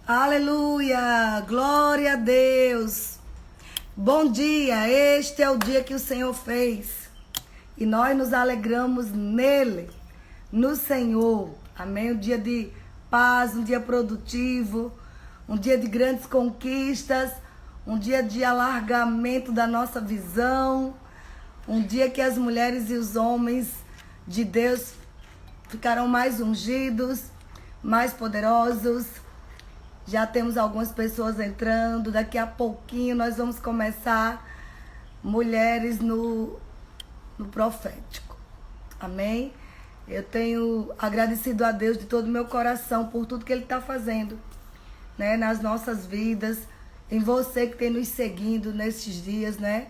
Aleluia! Glória a Deus! Bom dia! Este é o dia que o Senhor fez e nós nos alegramos nele, no Senhor. Amém? Um dia de paz, um dia produtivo, um dia de grandes conquistas, um dia de alargamento da nossa visão, um dia que as mulheres e os homens de Deus ficarão mais ungidos, mais poderosos. Já temos algumas pessoas entrando. Daqui a pouquinho nós vamos começar mulheres no profético. Amém? Eu tenho agradecido a Deus de todo o meu coração por tudo que Ele está fazendo, né, nas nossas vidas, em você que tem nos seguindo nesses dias, né?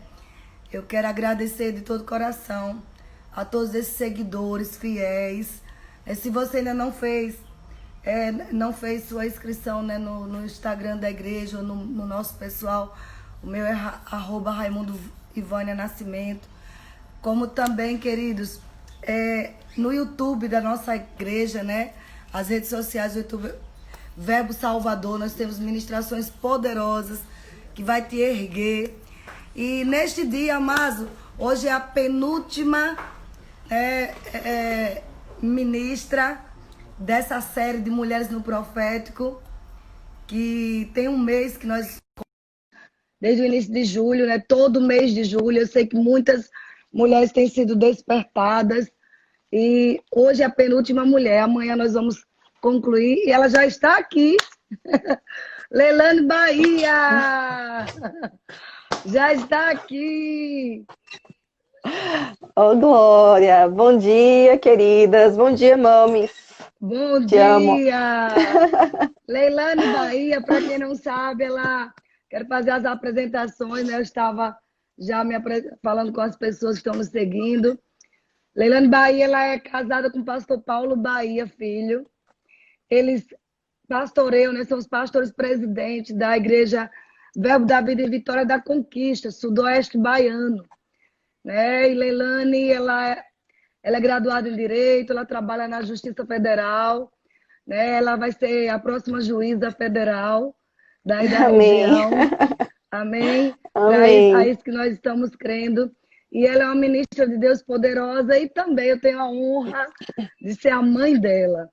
Eu quero agradecer de todo o coração a todos esses seguidores fiéis. Se você ainda não fez sua inscrição, né, no Instagram da igreja ou no nosso pessoal, o meu é @Raimundo Ivânia Nascimento. Como também, queridos, no YouTube da nossa igreja, né, as redes sociais do YouTube, Verbo Salvador, nós temos ministrações poderosas que vai te erguer. E neste dia, amados, hoje é a penúltima ministra dessa série de Mulheres no Profético, que tem um mês que nós, desde o início de julho, né? Todo mês de julho, eu sei que muitas mulheres têm sido despertadas, e hoje é a penúltima mulher, amanhã nós vamos concluir, e ela já está aqui, Leilane Bahia, já está aqui. Ô, Glória, bom dia, queridas, bom dia, mames. Bom Te dia! amo. Leilane Bahia, para quem não sabe, ela quer fazer as apresentações, né? Eu estava já falando com as pessoas que estão nos seguindo. Leilane Bahia, ela é casada com o pastor Paulo Bahia, filho. Eles pastoreiam, né? São os pastores presidentes da igreja Verbo da Vida e Vitória da Conquista, sudoeste baiano, né? E Leilane, ela é graduada em Direito, ela trabalha na Justiça Federal, né? Ela vai ser a próxima juíza federal daí da Amém. região. Amém? Amém. É isso que nós estamos crendo. E ela é uma ministra de Deus poderosa e também eu tenho a honra de ser a mãe dela.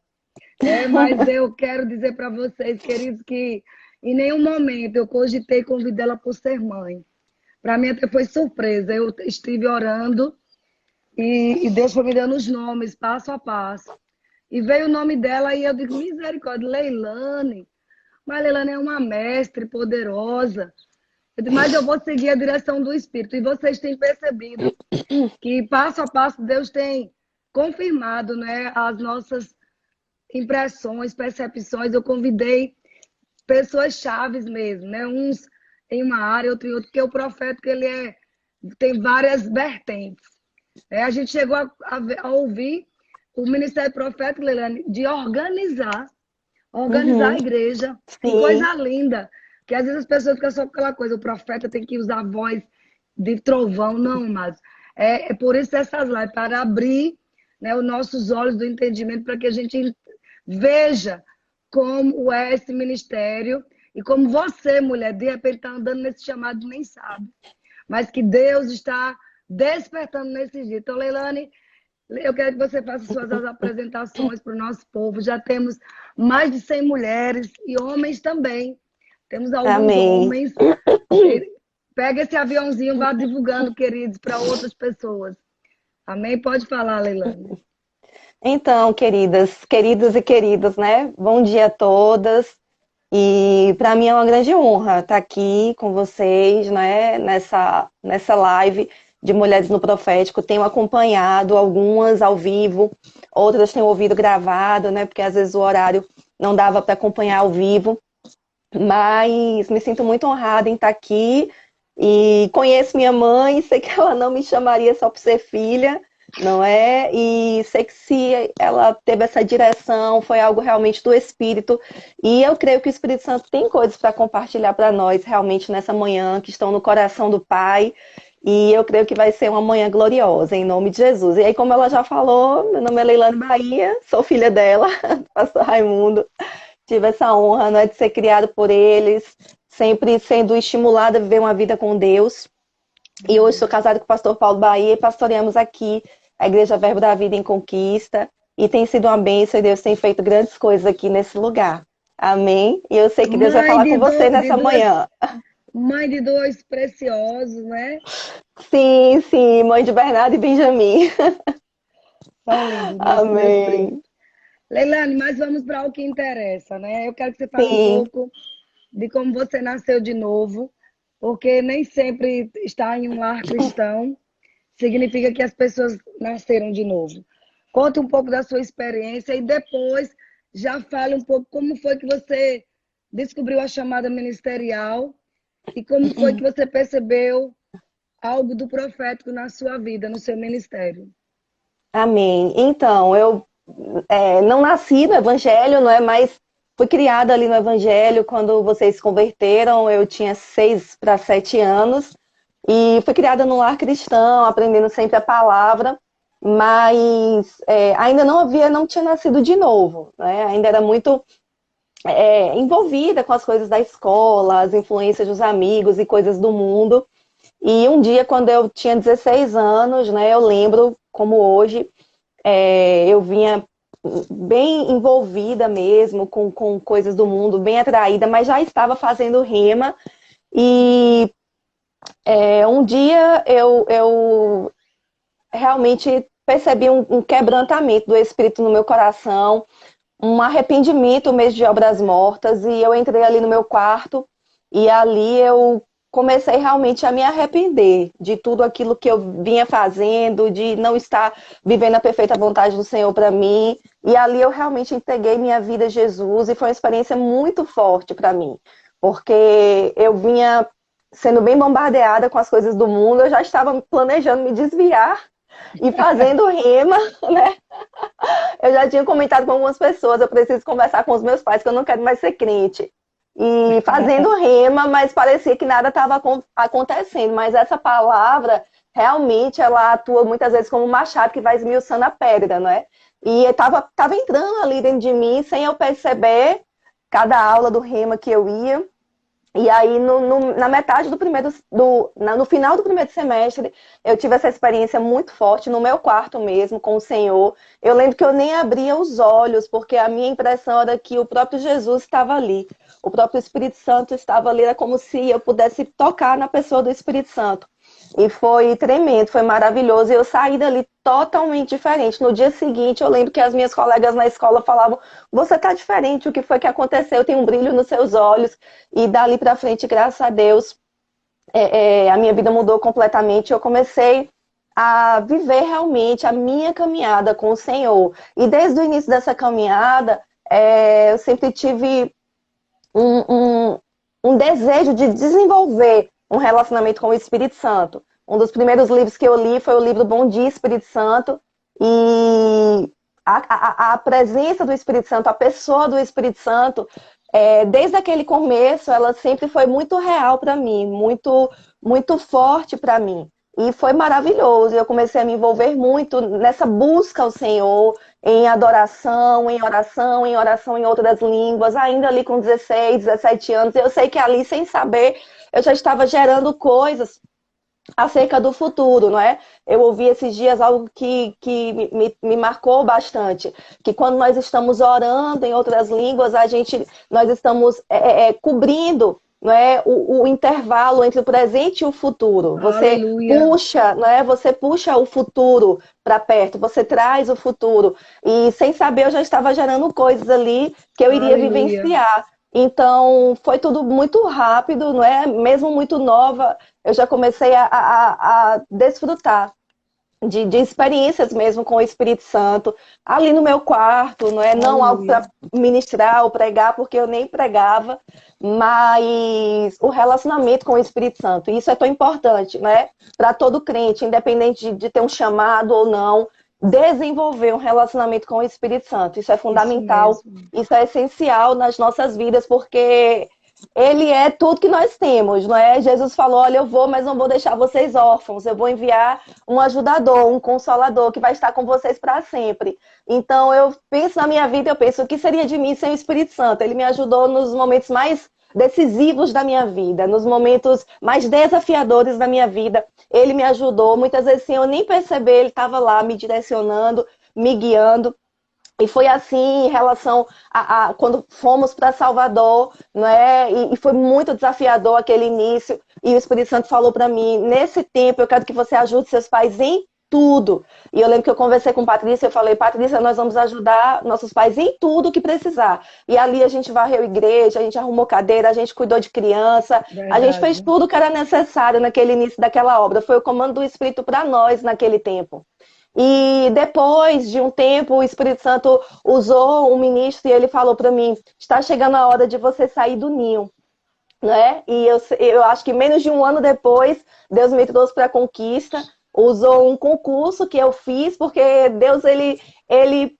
Mas eu quero dizer para vocês, queridos, que em nenhum momento eu cogitei convidá-la por ser mãe. Para mim até foi surpresa. Eu estive orando e Deus foi me dando os nomes, passo a passo. E veio o nome dela e eu digo, misericórdia, Leilane. Mas Leilane é uma mestre poderosa. Eu digo, mas eu vou seguir a direção do Espírito. E vocês têm percebido que passo a passo Deus tem confirmado, né, as nossas impressões, percepções. Eu convidei pessoas chaves mesmo, né? Uns em uma área, outro em outra, porque o profético ele tem várias vertentes. A gente chegou a ouvir o Ministério Profético, Leilane, de organizar a igreja. Que Sim. coisa linda. Que às vezes as pessoas ficam só com aquela coisa, o profeta tem que usar a voz de trovão. Não, mas é por isso essas lives, para abrir, né, os nossos olhos do entendimento, para que a gente veja como é esse ministério e como você, mulher, de repente está andando nesse chamado e nem sabe. Mas que Deus está despertando nesses dias. Então, Leilane, eu quero que você faça suas apresentações para o nosso povo. Já temos mais de 100 mulheres e homens também. Temos alguns Amém. homens. Pega esse aviãozinho e vá divulgando, queridos, para outras pessoas. Amém? Pode falar, Leilane. Então, queridos e queridas, né? Bom dia a todas. E para mim é uma grande honra estar aqui com vocês, né? Nessa live de Mulheres no Profético. Tenho acompanhado algumas ao vivo, outras tenho ouvido gravado, né? Porque às vezes o horário não dava para acompanhar ao vivo. Mas me sinto muito honrada em estar aqui e conheço minha mãe, sei que ela não me chamaria só por ser filha, não é? E sei que se ela teve essa direção, foi algo realmente do Espírito. E eu creio que o Espírito Santo tem coisas para compartilhar para nós realmente nessa manhã, que estão no coração do Pai. E eu creio que vai ser uma manhã gloriosa, em nome de Jesus. E aí, como ela já falou, meu nome é Leilane Bahia, sou filha dela, pastor Raimundo. tive essa honra, né, de ser criada por eles, sempre sendo estimulada a viver uma vida com Deus. E hoje sou casada com o pastor Paulo Bahia e pastoreamos aqui a Igreja Verbo da Vida em Conquista. E tem sido uma bênção e Deus tem feito grandes coisas aqui nesse lugar. Amém? E eu sei que Deus vai falar com você nessa manhã. Mãe de dois preciosos, né? Sim, sim, mãe de Bernardo e Benjamin. São lindos. Amém. Leilane, mas vamos para o que interessa, né? Eu quero que você fale Sim. um pouco de como você nasceu de novo, porque nem sempre estar em um lar cristão significa que as pessoas nasceram de novo. Conta um pouco da sua experiência e depois já fale um pouco como foi que você descobriu a chamada ministerial e como foi que você percebeu algo do profético na sua vida, no seu ministério. Amém. Então, eu não nasci no Evangelho, não é? Mas fui criada ali no Evangelho quando vocês se converteram. Eu tinha 6 para 7 anos e fui criada num lar cristão, aprendendo sempre a palavra, mas ainda não tinha nascido de novo, né? Ainda era muito envolvida com as coisas da escola, as influências dos amigos e coisas do mundo. E um dia, quando eu tinha 16 anos, né, eu lembro como hoje, eu vinha bem envolvida mesmo com coisas do mundo, bem atraída, mas já estava fazendo rema. E um dia eu realmente percebi um quebrantamento do Espírito no meu coração, um arrependimento mesmo de obras mortas, e eu entrei ali no meu quarto, e ali eu comecei realmente a me arrepender de tudo aquilo que eu vinha fazendo, de não estar vivendo a perfeita vontade do Senhor para mim. E ali eu realmente entreguei minha vida a Jesus e foi uma experiência muito forte para mim, porque eu vinha sendo bem bombardeada com as coisas do mundo, eu já estava planejando me desviar e fazendo rema, né? Eu já tinha comentado com algumas pessoas, eu preciso conversar com os meus pais, que eu não quero mais ser crente. E fazendo rema, mas parecia que nada estava acontecendo. Mas essa palavra, realmente, ela atua muitas vezes como um machado que vai esmiuçando a pedra, não é? E estava entrando ali dentro de mim, sem eu perceber, cada aula do rema que eu ia. E aí, na metade no final do primeiro semestre, eu tive essa experiência muito forte no meu quarto mesmo, com o Senhor. Eu lembro que eu nem abria os olhos, porque a minha impressão era que o próprio Jesus estava ali. O próprio Espírito Santo estava ali, era como se eu pudesse tocar na pessoa do Espírito Santo. E foi tremendo, foi maravilhoso. E eu saí dali totalmente diferente. No dia seguinte, eu lembro que as minhas colegas na escola falavam: você tá diferente, o que foi que aconteceu? Tem um brilho nos seus olhos. E dali pra frente, graças a Deus, a minha vida mudou completamente. Eu comecei a viver realmente a minha caminhada com o Senhor. E desde o início dessa caminhada, eu sempre tive um desejo de desenvolver um relacionamento com o Espírito Santo. Um dos primeiros livros que eu li foi o livro Bom Dia, Espírito Santo. E a presença do Espírito Santo, a pessoa do Espírito Santo, desde aquele começo, ela sempre foi muito real para mim, muito, muito forte para mim. E foi maravilhoso. Eu comecei a me envolver muito nessa busca ao Senhor, em adoração, em oração, em outras línguas, ainda ali com 16, 17 anos. Eu sei que ali, sem saber, eu já estava gerando coisas acerca do futuro, não é? Eu ouvi esses dias algo que me marcou bastante, que quando nós estamos orando em outras línguas, nós estamos cobrindo, não é, o intervalo entre o presente e o futuro. Você puxa, não é? Você puxa o futuro para perto, você traz o futuro. E sem saber, eu já estava gerando coisas ali que eu iria vivenciar. Então, foi tudo muito rápido, não é? Mesmo muito nova, eu já comecei a desfrutar de experiências mesmo com o Espírito Santo, ali no meu quarto, não é? Não algo para ministrar ou pregar, porque eu nem pregava, mas o relacionamento com o Espírito Santo. Isso é tão importante, né? Para todo crente, independente de ter um chamado ou não, desenvolver um relacionamento com o Espírito Santo. Isso é fundamental, isso é essencial nas nossas vidas, porque ele é tudo que nós temos, não é? Jesus falou, olha, eu vou, mas não vou deixar vocês órfãos, eu vou enviar um ajudador, um consolador que vai estar com vocês para sempre. Então, eu penso na minha vida, eu penso, o que seria de mim sem o Espírito Santo? Ele me ajudou nos momentos mais decisivos da minha vida, nos momentos mais desafiadores da minha vida. Ele me ajudou, muitas vezes sem eu nem perceber, ele estava lá me direcionando, me guiando. E foi assim em relação a quando fomos para Salvador, não é? E foi muito desafiador aquele início. E o Espírito Santo falou para mim, nesse tempo eu quero que você ajude seus pais em tudo. E eu lembro que eu conversei com Patrícia, eu falei, Patrícia, nós vamos ajudar nossos pais em tudo que precisar. E ali a gente varreu igreja, a gente arrumou cadeira, a gente cuidou de criança, a gente fez Verdade. tudo que era necessário naquele início daquela obra. Foi o comando do Espírito para nós naquele tempo. E depois de um tempo, o Espírito Santo usou um ministro e ele falou para mim, está chegando a hora de você sair do ninho, né? E eu acho que menos de um ano depois, Deus me trouxe para a Conquista, usou um concurso que eu fiz, porque Deus, ele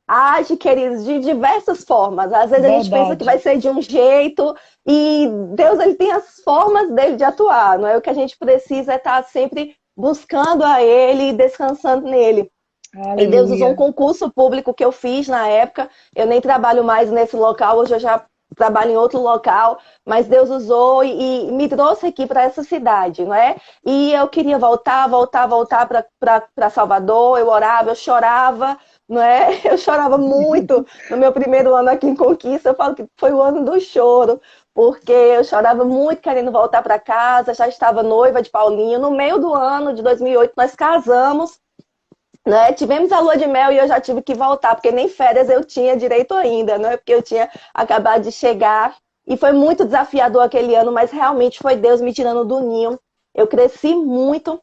age, queridos, de diversas formas. Às vezes a gente pensa que vai Verdade. ser de um jeito, e Deus, ele tem as formas dele de atuar, não é? O que a gente precisa é estar sempre buscando a ele e descansando nele. E Deus usou um Aleluia. concurso público que eu fiz na época. Eu nem trabalho mais nesse local, hoje eu já trabalho em outro local, mas Deus usou e me trouxe aqui para essa cidade, não é? E eu queria voltar para Salvador, eu orava, eu chorava, não é? Eu chorava muito no meu primeiro ano aqui em Conquista, eu falo que foi o ano do choro, porque eu chorava muito querendo voltar para casa, já estava noiva de Paulinho. No meio do ano de 2008 nós casamos, né? Tivemos a lua de mel e eu já tive que voltar, porque nem férias eu tinha direito ainda, né? Porque eu tinha acabado de chegar. E foi muito desafiador aquele ano, mas realmente foi Deus me tirando do ninho. Eu cresci muito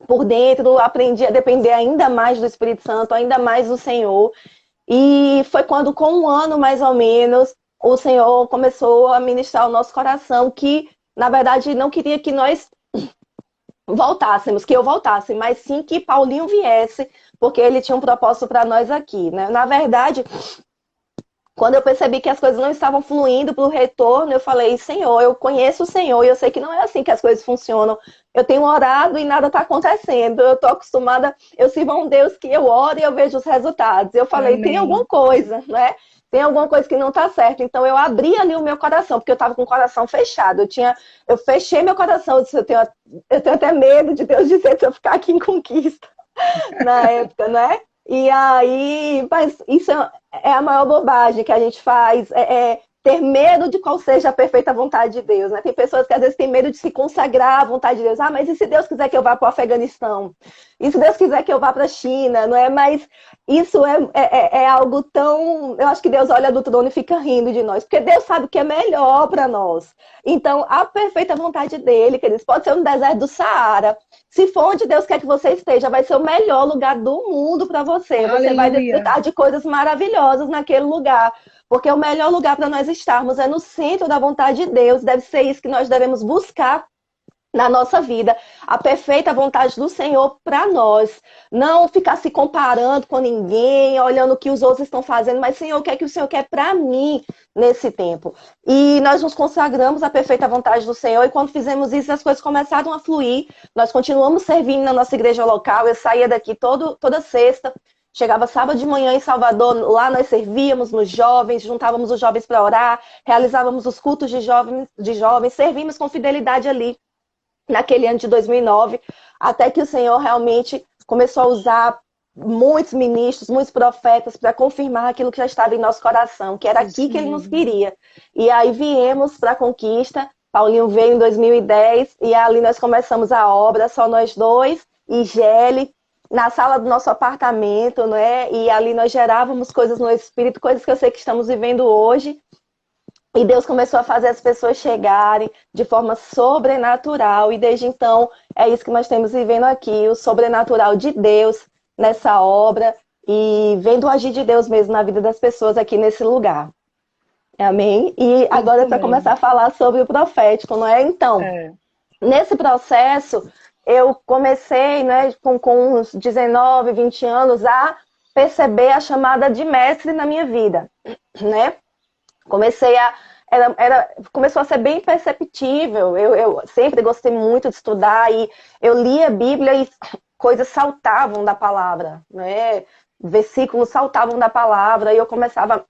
por dentro, aprendi a depender ainda mais do Espírito Santo, ainda mais do Senhor. E foi quando, com um ano mais ou menos, o Senhor começou a ministrar o nosso coração, que, na verdade, não queria que nós voltássemos, que eu voltasse, mas sim que Paulinho viesse, porque ele tinha um propósito para nós aqui, né? Na verdade, quando eu percebi que as coisas não estavam fluindo para o retorno, eu falei, Senhor, eu conheço o Senhor e eu sei que não é assim que as coisas funcionam. Eu tenho orado e nada está acontecendo. Eu estou acostumada, eu sirvo a um Deus que eu oro e eu vejo os resultados. Eu falei, tem alguma Amém. coisa, né? Tem alguma coisa que não está certa. Então eu abri ali o meu coração, porque eu estava com o coração fechado. Eu fechei meu coração, eu disse, eu tenho até medo de Deus dizer se eu ficar aqui em Conquista na época, né? E aí, mas isso é a maior bobagem que a gente faz, é ter medo de qual seja a perfeita vontade de Deus, né? Tem pessoas que às vezes têm medo de se consagrar à vontade de Deus. Ah, mas e se Deus quiser que eu vá para o Afeganistão? E se Deus quiser que eu vá para a China? Não é? Mas isso é algo tão... Eu acho que Deus olha do trono e fica rindo de nós, porque Deus sabe o que é melhor para nós. Então, a perfeita vontade dele, queridos, pode ser no deserto do Saara. Se for onde Deus quer que você esteja, vai ser o melhor lugar do mundo para você. Você vai Aleluia. desfrutar de coisas maravilhosas naquele lugar. Porque o melhor lugar para nós estarmos é no centro da vontade de Deus. Deve ser isso que nós devemos buscar na nossa vida, a perfeita vontade do Senhor para nós. Não ficar se comparando com ninguém, olhando o que os outros estão fazendo, mas Senhor, o que é que o Senhor quer para mim nesse tempo? E nós nos consagramos à perfeita vontade do Senhor, e quando fizemos isso, as coisas começaram a fluir. Nós continuamos servindo na nossa igreja local. Eu saía daqui toda sexta, chegava sábado de manhã em Salvador, lá nós servíamos nos jovens, juntávamos os jovens para orar, realizávamos os cultos de jovens, servimos com fidelidade ali naquele ano de 2009, até que o Senhor realmente começou a usar muitos ministros, muitos profetas para confirmar aquilo que já estava em nosso coração, que era aqui Isso que Ele nos mesmo. queria. E aí viemos para a Conquista, Paulinho veio em 2010, e ali nós começamos a obra, só nós dois, e Gelli, na sala do nosso apartamento, né? E ali nós gerávamos coisas no Espírito, coisas que eu sei que estamos vivendo hoje. E Deus começou a fazer as pessoas chegarem de forma sobrenatural. E desde então, é isso que nós temos vivendo aqui, o sobrenatural de Deus nessa obra e vendo o agir de Deus mesmo na vida das pessoas aqui nesse lugar. Amém? E agora, Isso para começar mesmo. a falar sobre o profético, não é? Então, É. nesse processo, eu comecei, né, com uns 19, 20 anos, a perceber a chamada de mestre na minha vida, né? Comecei começou a ser bem perceptível. Eu sempre gostei muito de estudar e eu lia a Bíblia e coisas saltavam da palavra, né? Versículos saltavam da palavra e eu começava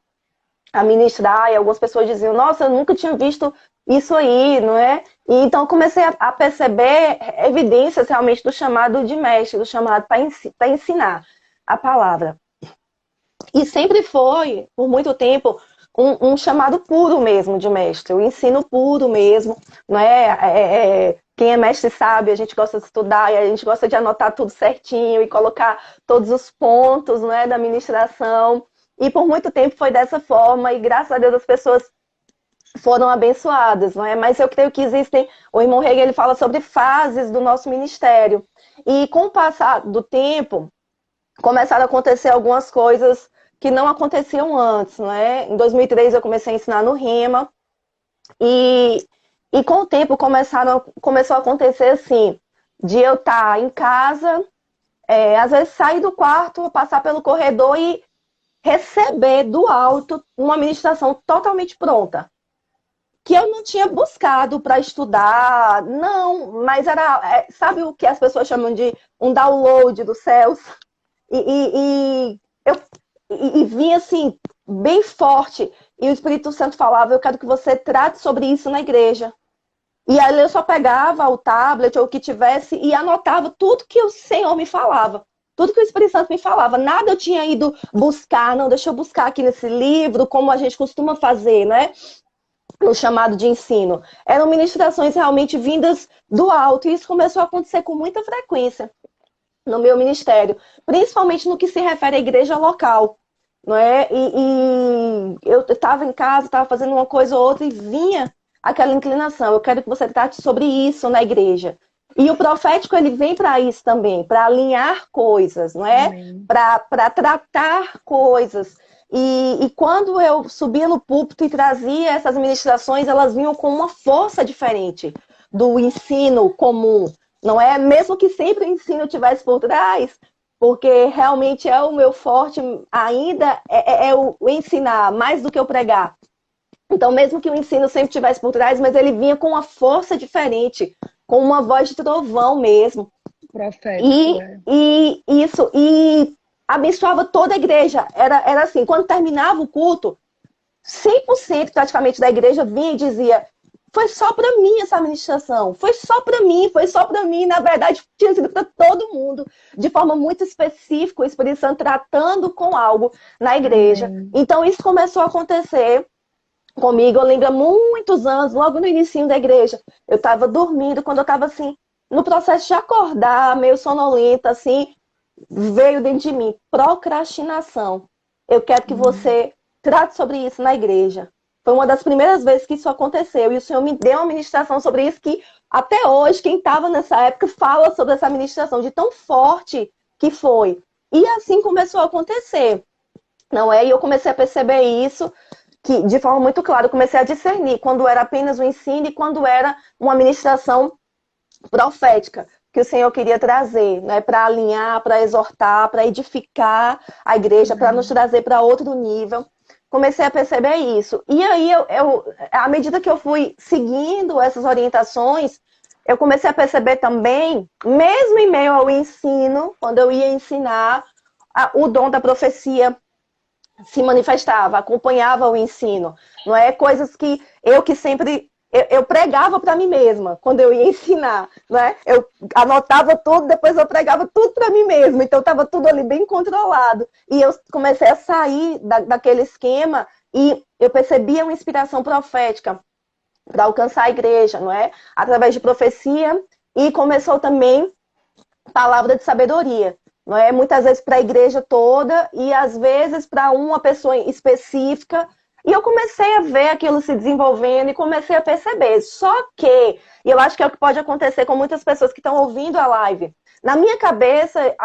a ministrar e algumas pessoas diziam, nossa, eu nunca tinha visto isso aí, não é? E então eu comecei a perceber evidências realmente do chamado de mestre, do chamado para ensinar a palavra. E sempre foi, por muito tempo, um chamado puro mesmo de mestre, o ensino puro mesmo, não é? Quem é mestre sabe, a gente gosta de estudar e a gente gosta de anotar tudo certinho e colocar todos os pontos, não é, da ministração. E por muito tempo foi dessa forma e graças a Deus as pessoas foram abençoadas, não é? Mas eu creio que existem, o irmão Hegel, ele fala sobre fases do nosso ministério. E com o passar do tempo, começaram a acontecer algumas coisas que não aconteciam antes, não é? Em 2003 eu comecei a ensinar no Rema e com o tempo começou a acontecer assim, de eu estar em casa, às vezes sair do quarto, passar pelo corredor e receber do alto uma ministração totalmente pronta, que eu não tinha buscado para estudar, não, mas sabe o que as pessoas chamam de um download dos céus? E vinha assim, bem forte. E o Espírito Santo falava, eu quero que você trate sobre isso na igreja. E aí eu só pegava o tablet ou o que tivesse e anotava tudo que o Senhor me falava. Tudo que o Espírito Santo me falava. Nada eu tinha ido buscar, não, deixa eu buscar aqui nesse livro, como a gente costuma fazer, né? No chamado de ensino. Eram ministrações realmente vindas do alto. E isso começou a acontecer com muita frequência no meu ministério. Principalmente no que se refere à igreja local. Não é? E eu estava em casa, estava fazendo uma coisa ou outra e vinha aquela inclinação. Eu quero que você trate sobre isso na igreja. E o profético, ele vem para isso também, para alinhar coisas, não é? Para tratar coisas. E quando eu subia no púlpito e trazia essas ministrações, elas vinham com uma força diferente do ensino comum, não é? Mesmo que sempre o ensino estivesse por trás, porque realmente é o meu forte ainda, o ensinar, mais do que o pregar. Então, mesmo que o ensino sempre estivesse por trás, mas ele vinha com uma força diferente, com uma voz de trovão mesmo. Profético, e abençoava toda a igreja. Era assim, quando terminava o culto, 100% praticamente da igreja vinha e dizia, foi só para mim essa administração, foi só para mim, na verdade tinha sido para todo mundo, de forma muito específica, o Espírito Santo tratando com algo na igreja. Então isso começou a acontecer comigo, eu lembro há muitos anos, logo no início da igreja, eu estava dormindo, quando eu estava assim, no processo de acordar, meio sonolenta, assim, veio dentro de mim, procrastinação. Eu quero que você trate sobre isso na igreja. Foi uma das primeiras vezes que isso aconteceu, e o Senhor me deu uma ministração sobre isso, que até hoje, quem estava nessa época fala sobre essa ministração, de tão forte que foi. E assim começou a acontecer, não é? E eu comecei a perceber isso, que de forma muito clara, eu comecei a discernir quando era apenas um ensino e quando era uma ministração profética que o Senhor queria trazer, né, para alinhar, para exortar, para edificar a igreja, para nos trazer para outro nível. Comecei a perceber isso. E aí, à medida que eu fui seguindo essas orientações, eu comecei a perceber também, mesmo em meio ao ensino, quando eu ia ensinar, o dom da profecia se manifestava, acompanhava o ensino. Não é coisas que sempre eu pregava para mim mesma quando eu ia ensinar, né? Eu anotava tudo, depois eu pregava tudo para mim mesma. Então estava tudo ali bem controlado. E eu comecei a sair daquele esquema e eu percebia uma inspiração profética para alcançar a igreja, não é? Através de profecia, e começou também palavra de sabedoria. Não é? Muitas vezes para a igreja toda e às vezes para uma pessoa específica. E eu comecei a ver aquilo se desenvolvendo e comecei a perceber. Só que, e eu acho que é o que pode acontecer com muitas pessoas que estão ouvindo a live, na minha cabeça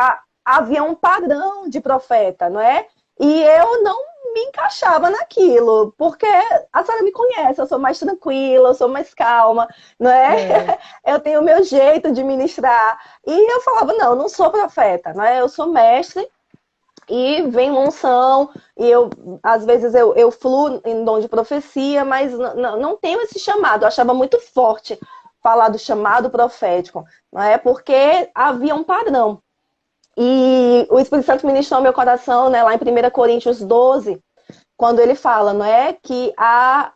havia um padrão de profeta, não é? E eu não me encaixava naquilo, porque a senhora me conhece, eu sou mais tranquila, eu sou mais calma, não é? Eu tenho o meu jeito de ministrar. E eu falava, não sou profeta, não é? Eu sou mestre, e vem uma unção, e às vezes eu fluo em dom de profecia, mas não tenho esse chamado. Eu achava muito forte falar do chamado profético, não é? Porque havia um padrão. E o Espírito Santo ministrou ao meu coração, né, lá em 1 Coríntios 12, quando ele fala, não é, que há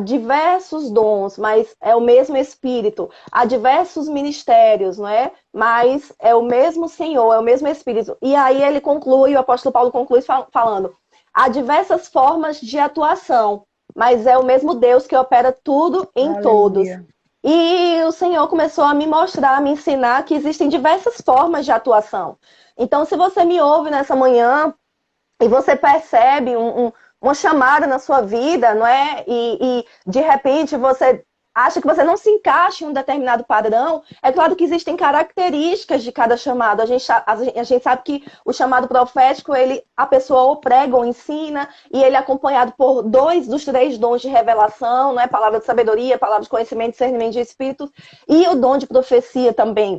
diversos dons, mas é o mesmo Espírito. Há diversos ministérios, não é? Mas é o mesmo Senhor, é o mesmo Espírito. E aí ele conclui, o apóstolo Paulo conclui falando, há diversas formas de atuação, mas é o mesmo Deus que opera tudo em todos. Aleluia. E o Senhor começou a me mostrar, a me ensinar que existem diversas formas de atuação. Então, se você me ouve nessa manhã e você percebe uma chamada na sua vida, não é? E de repente você acha que você não se encaixa em um determinado padrão, é claro que existem características de cada chamado. A gente sabe que o chamado profético, a pessoa ou prega ou ensina, e ele é acompanhado por 2 dos 3 dons de revelação, não é? Palavra de sabedoria, palavra de conhecimento, discernimento de espíritos, e o dom de profecia também.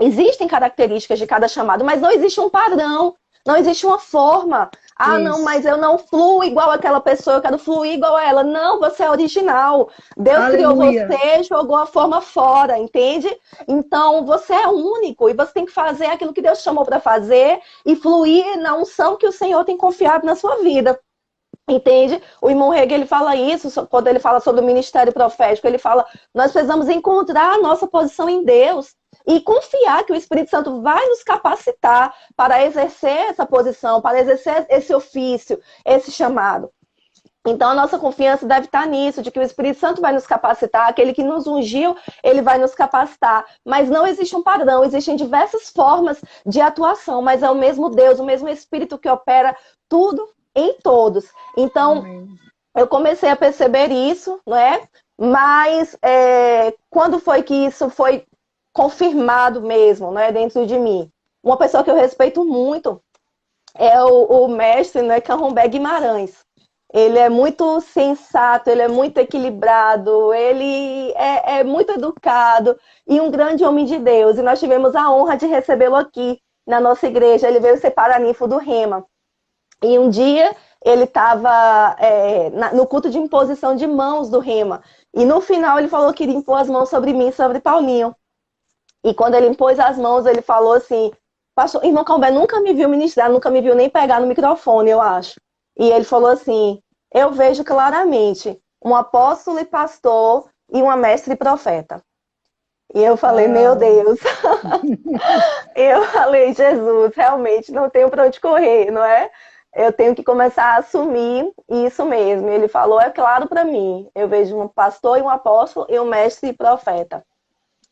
Existem características de cada chamado, mas não existe um padrão, não existe uma forma. Ah, não, mas eu não fluo igual aquela pessoa, eu quero fluir igual a ela. Não, você é original. Deus Aleluia. criou você, jogou a forma fora, entende? Então, você é único e você tem que fazer aquilo que Deus chamou para fazer e fluir na unção que o Senhor tem confiado na sua vida. Entende? O irmão Hegel, ele fala isso, quando ele fala sobre o ministério profético, ele fala, nós precisamos encontrar a nossa posição em Deus e confiar que o Espírito Santo vai nos capacitar para exercer essa posição, para exercer esse ofício, esse chamado. Então, a nossa confiança deve estar nisso, de que o Espírito Santo vai nos capacitar, aquele que nos ungiu, ele vai nos capacitar. Mas não existe um padrão, existem diversas formas de atuação, mas é o mesmo Deus, o mesmo Espírito que opera tudo em todos. Então, eu comecei a perceber isso, não é? Mas quando foi que isso foi confirmado mesmo, não é, dentro de mim? Uma pessoa que eu respeito muito é o mestre, né, Canrombé Guimarães. Ele é muito sensato, ele é muito equilibrado, ele é muito educado e um grande homem de Deus. E nós tivemos a honra de recebê-lo aqui na nossa igreja. Ele veio ser paraninfo do Rema. E um dia ele estava no culto de imposição de mãos do Rema. E no final ele falou que iria impor as mãos sobre mim e sobre Paulinho. E quando ele impôs as mãos, ele falou assim, pastor, irmão Canrombé nunca me viu ministrar, nunca me viu nem pegar no microfone, eu acho. E ele falou assim, eu vejo claramente um apóstolo e pastor e uma mestre e profeta. E eu falei, meu Deus. Eu falei, Jesus, realmente não tenho para onde correr, não é? Eu tenho que começar a assumir isso mesmo. Ele falou, é claro para mim. Eu vejo um pastor e um apóstolo e um mestre e profeta.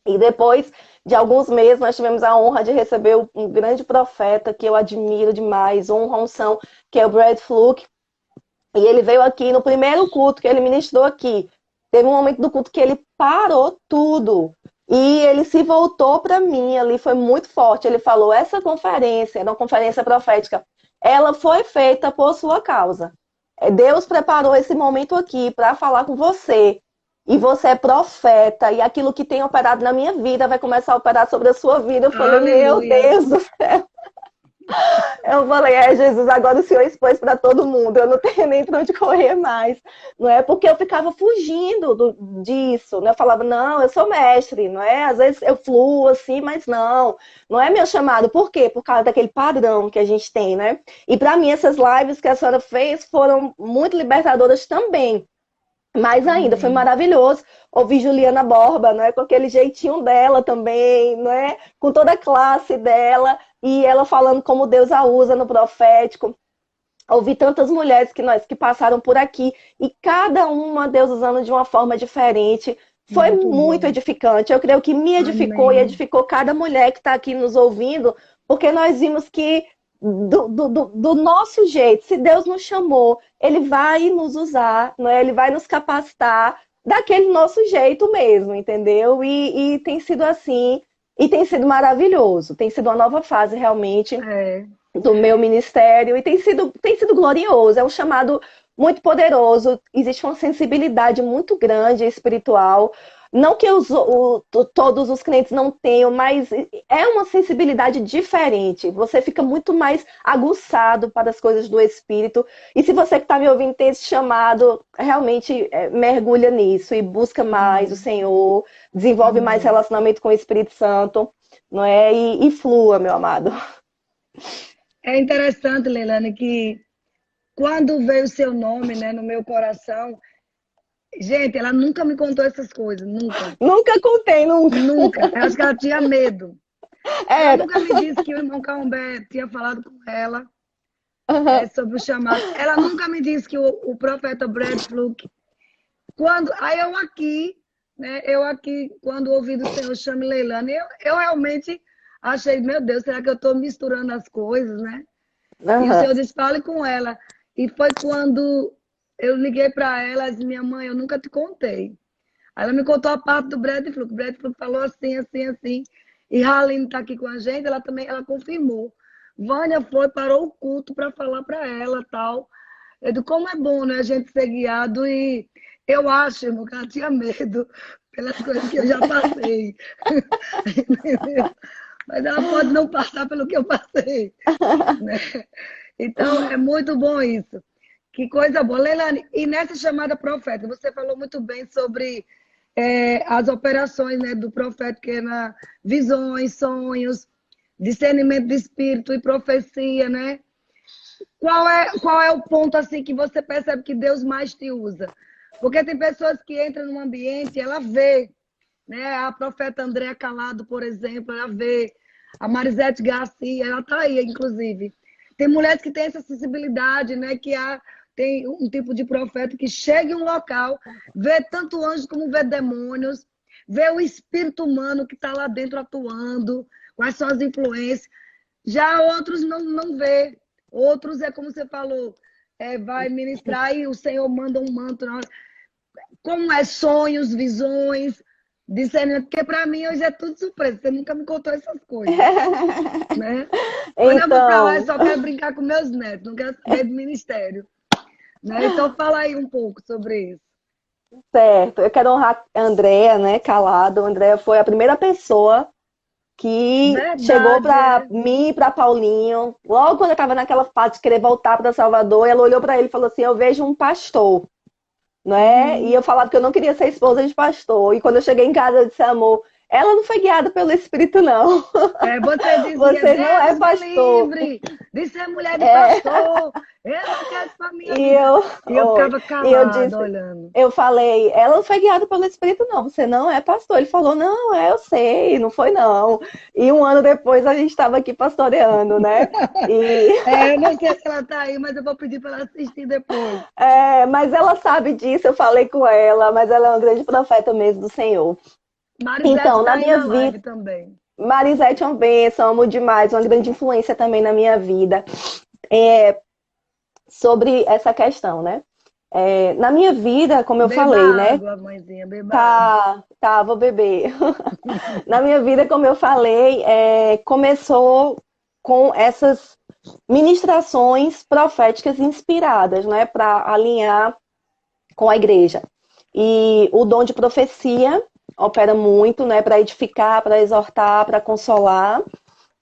E depois de alguns meses, nós tivemos a honra de receber um grande profeta que eu admiro demais, honra, unção, que é o Brad Fluke. E ele veio aqui no primeiro culto que ele ministrou aqui. Teve um momento do culto que ele parou tudo. E ele se voltou para mim ali, foi muito forte. Ele falou, essa conferência, era uma conferência profética, ela foi feita por sua causa. Deus preparou esse momento aqui para falar com você. E você é profeta, e aquilo que tem operado na minha vida vai começar a operar sobre a sua vida. Eu falei, meu Deus do céu. Eu falei, Jesus, agora o Senhor expôs para todo mundo, eu não tenho nem para onde correr mais. Não é porque eu ficava fugindo disso, né? Eu falava, não, eu sou mestre, não é? Às vezes eu fluo assim, mas não é meu chamado. Por quê? Por causa daquele padrão que a gente tem, né? E para mim, essas lives que a senhora fez foram muito libertadoras também. Mais ainda, foi maravilhoso ouvir Juliana Borba, não é? Com aquele jeitinho dela também, não é? Com toda a classe dela, e ela falando como Deus a usa no profético. Ouvi tantas mulheres que passaram por aqui, e cada uma Deus usando de uma forma diferente. Foi muito edificante. Eu creio que me edificou e edificou cada mulher que está aqui nos ouvindo, porque nós vimos que do nosso jeito, se Deus nos chamou, Ele vai nos usar, não é? Ele vai nos capacitar daquele nosso jeito mesmo, entendeu? E tem sido assim, e tem sido maravilhoso, tem sido uma nova fase realmente do meu ministério, e tem sido glorioso, é um chamado muito poderoso, existe uma sensibilidade muito grande espiritual. Não que todos os clientes não tenham, mas é uma sensibilidade diferente. Você fica muito mais aguçado para as coisas do Espírito. E se você que está me ouvindo tem esse chamado, realmente mergulha nisso e busca mais o Senhor, desenvolve mais relacionamento com o Espírito Santo, não é? E flua, meu amado. É interessante, Leilane, que quando veio o seu nome, né, no meu coração, gente, ela nunca me contou essas coisas, nunca. Nunca contei, nunca. Nunca. Eu acho que ela tinha medo. Ela Era. nunca me disse que o irmão Caumbé tinha falado com ela Uhum. sobre o chamado. Ela nunca me disse que o profeta Brad Fluke, aí eu aqui, né? Eu aqui, quando ouvi do Senhor chame Leilane, eu realmente achei, meu Deus, será que eu estou misturando as coisas, né? E o Senhor disse, fale com ela. E foi quando eu liguei para ela e disse, minha mãe, eu nunca te contei. Aí ela me contou a parte do Brad Fluke. O Brad Fluke falou assim, assim, assim. E Raline está aqui com a gente, ela confirmou. Vânia foi, parou o culto para falar para ela, tal. Eu digo, como é bom, né, a gente ser guiado. E eu acho, irmão, que ela tinha medo pelas coisas que eu já passei. Entendeu? Mas ela pode não passar pelo que eu passei, né? Então, é muito bom isso. Que coisa boa. Leilane, e nessa chamada profética, você falou muito bem sobre as operações, né, do profeta, que é na visões, sonhos, discernimento de espírito e profecia, né? Qual é o ponto assim que você percebe que Deus mais te usa? Porque tem pessoas que entram num ambiente e ela vê, né? A profeta Andréa Calado, por exemplo, ela vê. A Marisete Garcia, ela está aí, inclusive. Tem mulheres que têm essa sensibilidade, né? Tem um tipo de profeta que chega em um local, vê tanto anjos como vê demônios, vê o espírito humano que está lá dentro atuando, quais são as influências. Já outros não vê. Outros é como você falou, vai ministrar e o Senhor manda um manto. Como é sonhos, visões, discernimento, porque para mim hoje é tudo surpresa. Você nunca me contou essas coisas, né? Quando eu vou para lá, eu Então, só quero brincar com meus netos, não quero saber do ministério, né? Então fala aí um pouco sobre isso. certo. Eu quero honrar a Andréa, né, Calado. A Andréa foi a primeira pessoa que chegou Verdade, para mim e para Paulinho, logo quando eu estava naquela fase de querer voltar para Salvador, ela olhou para ele e falou assim: Eu vejo um pastor, não é? E eu falava que eu não queria ser esposa de pastor. E quando eu cheguei em casa, eu disse: Amor, ela não foi guiada pelo Espírito, não. Você dizia, Você não é Deus me pastor. livre de ser mulher de pastor, eu não quero isso para minha E vida. eu, E eu oi, ficava e eu calada, disse, olhando. eu falei, ela não foi guiada pelo Espírito, não. Você não é pastor. Ele falou, não, eu sei, não foi não. E um ano depois a gente estava aqui pastoreando, né? E, Eu não sei se ela está aí, mas eu vou pedir para ela assistir depois. mas ela sabe disso, eu falei com ela, mas ela é uma grande profeta mesmo do Senhor. Marisete Então, está na aí minha na vida, live também. Marisete é uma bênção, amo demais, uma grande influência também na minha vida. Sobre essa questão, né? Na minha vida, como eu Beba falei, né? água, mãezinha, beba água. Tá, vou beber. Na minha vida, como eu falei, começou com essas ministrações proféticas inspiradas, né, para alinhar com a igreja. E o dom de profecia opera muito, né, para edificar, para exortar, para consolar,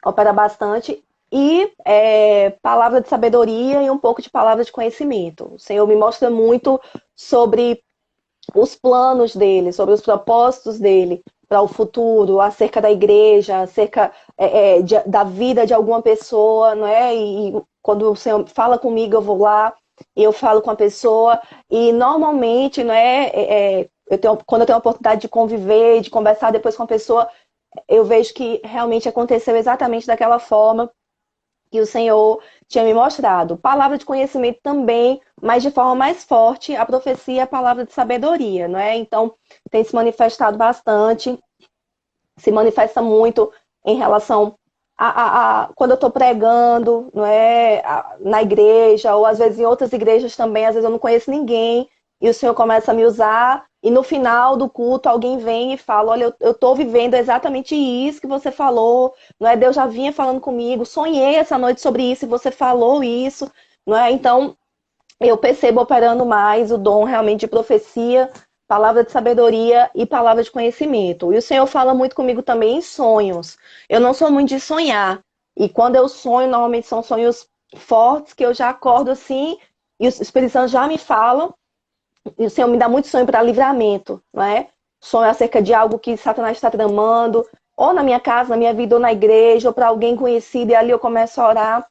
opera bastante. E palavra de sabedoria e um pouco de palavra de conhecimento. O Senhor me mostra muito sobre os planos dele, sobre os propósitos dele para o futuro, acerca da igreja, acerca da vida de alguma pessoa, não é? E quando o Senhor fala comigo, eu vou lá e eu falo com a pessoa. E normalmente, não é? Quando eu tenho a oportunidade de conviver, de conversar depois com a pessoa, eu vejo que realmente aconteceu exatamente daquela forma que o Senhor tinha me mostrado. Palavra de conhecimento também, mas de forma mais forte, a profecia é a palavra de sabedoria, não é? Então, tem se manifestado bastante, se manifesta muito em relação a quando eu estou pregando, não é? Na igreja, ou às vezes em outras igrejas também, às vezes eu não conheço ninguém, e o Senhor começa a me usar, e no final do culto alguém vem e fala, olha, eu estou vivendo exatamente isso que você falou, não é? Deus já vinha falando comigo, sonhei essa noite sobre isso e você falou isso, não é? Então, eu percebo operando mais o dom realmente de profecia palavra de sabedoria e palavra de conhecimento. E o Senhor fala muito comigo também em sonhos. Eu não sou muito de sonhar. E quando eu sonho, normalmente são sonhos fortes, que eu já acordo assim, e o Espírito Santo já me fala, e o Senhor me dá muito sonho para livramento, não é? Sonho acerca de algo que Satanás está tramando, ou na minha casa, na minha vida, ou na igreja, ou para alguém conhecido, e ali eu começo a orar,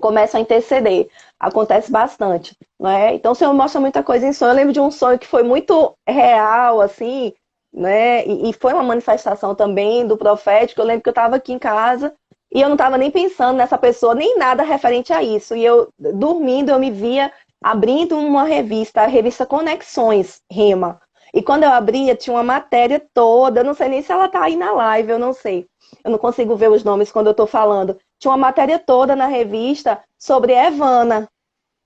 começo a interceder. Acontece bastante, não é? Então o Senhor mostra muita coisa em sonho. Eu lembro de um sonho que foi muito real, assim, né? E foi uma manifestação também do profético. Eu lembro que eu estava aqui em casa e eu não estava nem pensando nessa pessoa, nem nada referente a isso. E eu, dormindo, eu me via abrindo uma revista, a revista Conexões, Rema. E quando eu abria, tinha uma matéria toda, eu não sei nem se ela tá aí na live, eu não sei. Eu não consigo ver os nomes quando eu tô falando. Tinha uma matéria toda na revista sobre Evana.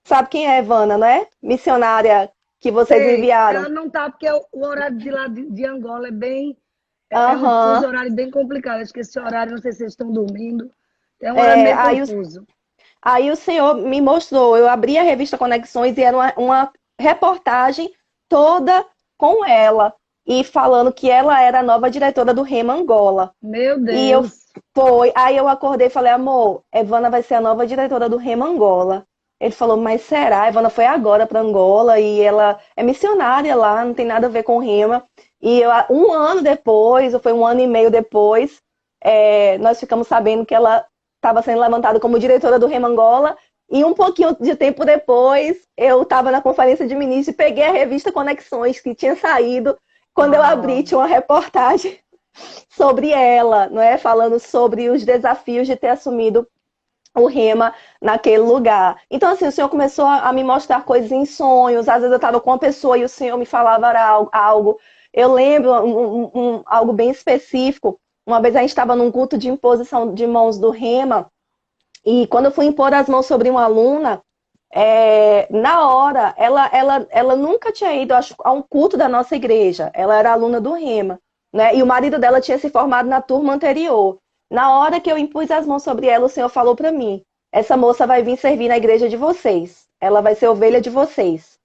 Sabe quem é Evana, não é? Missionária que vocês Sei, enviaram. ela não tá, porque o horário de lá de Angola é bem. É um fuso Aham. horário bem complicado. Acho que esse horário, não sei se vocês estão dormindo. É um horário É, meio confuso. aí o senhor me mostrou, eu abri a revista Conexões e era uma reportagem toda com ela. E falando que ela era a nova diretora do Rema Angola. Meu E eu Deus. aí eu acordei e falei, amor, Evana vai ser a nova diretora do Rema Angola. Ele falou, mas será? A Evana foi agora para Angola e ela é missionária lá, não tem nada a ver com Rema. E eu, um ano depois, ou foi um ano e meio depois, nós ficamos sabendo que ela estava sendo levantada como diretora do Rema Angola. E um pouquinho de tempo depois, eu estava na conferência de ministros e peguei a revista Conexões, que tinha saído. Quando eu abri, Uau. tinha uma reportagem sobre ela, não é? Falando sobre os desafios de ter assumido o Rema naquele lugar. Então, assim, o Senhor começou a me mostrar coisas em sonhos. Às vezes eu estava com uma pessoa e o Senhor me falava algo. Eu lembro algo bem específico. Uma vez a gente estava num culto de imposição de mãos do Rema e quando eu fui impor as mãos sobre uma aluna, na hora, ela nunca tinha ido, acho, a um culto da nossa igreja. Ela era aluna do Rema, né? E o marido dela tinha se formado na turma anterior. Na hora que eu impus as mãos sobre ela, o Senhor falou para mim: essa moça vai vir servir na igreja de vocês. Ela vai ser ovelha de vocês.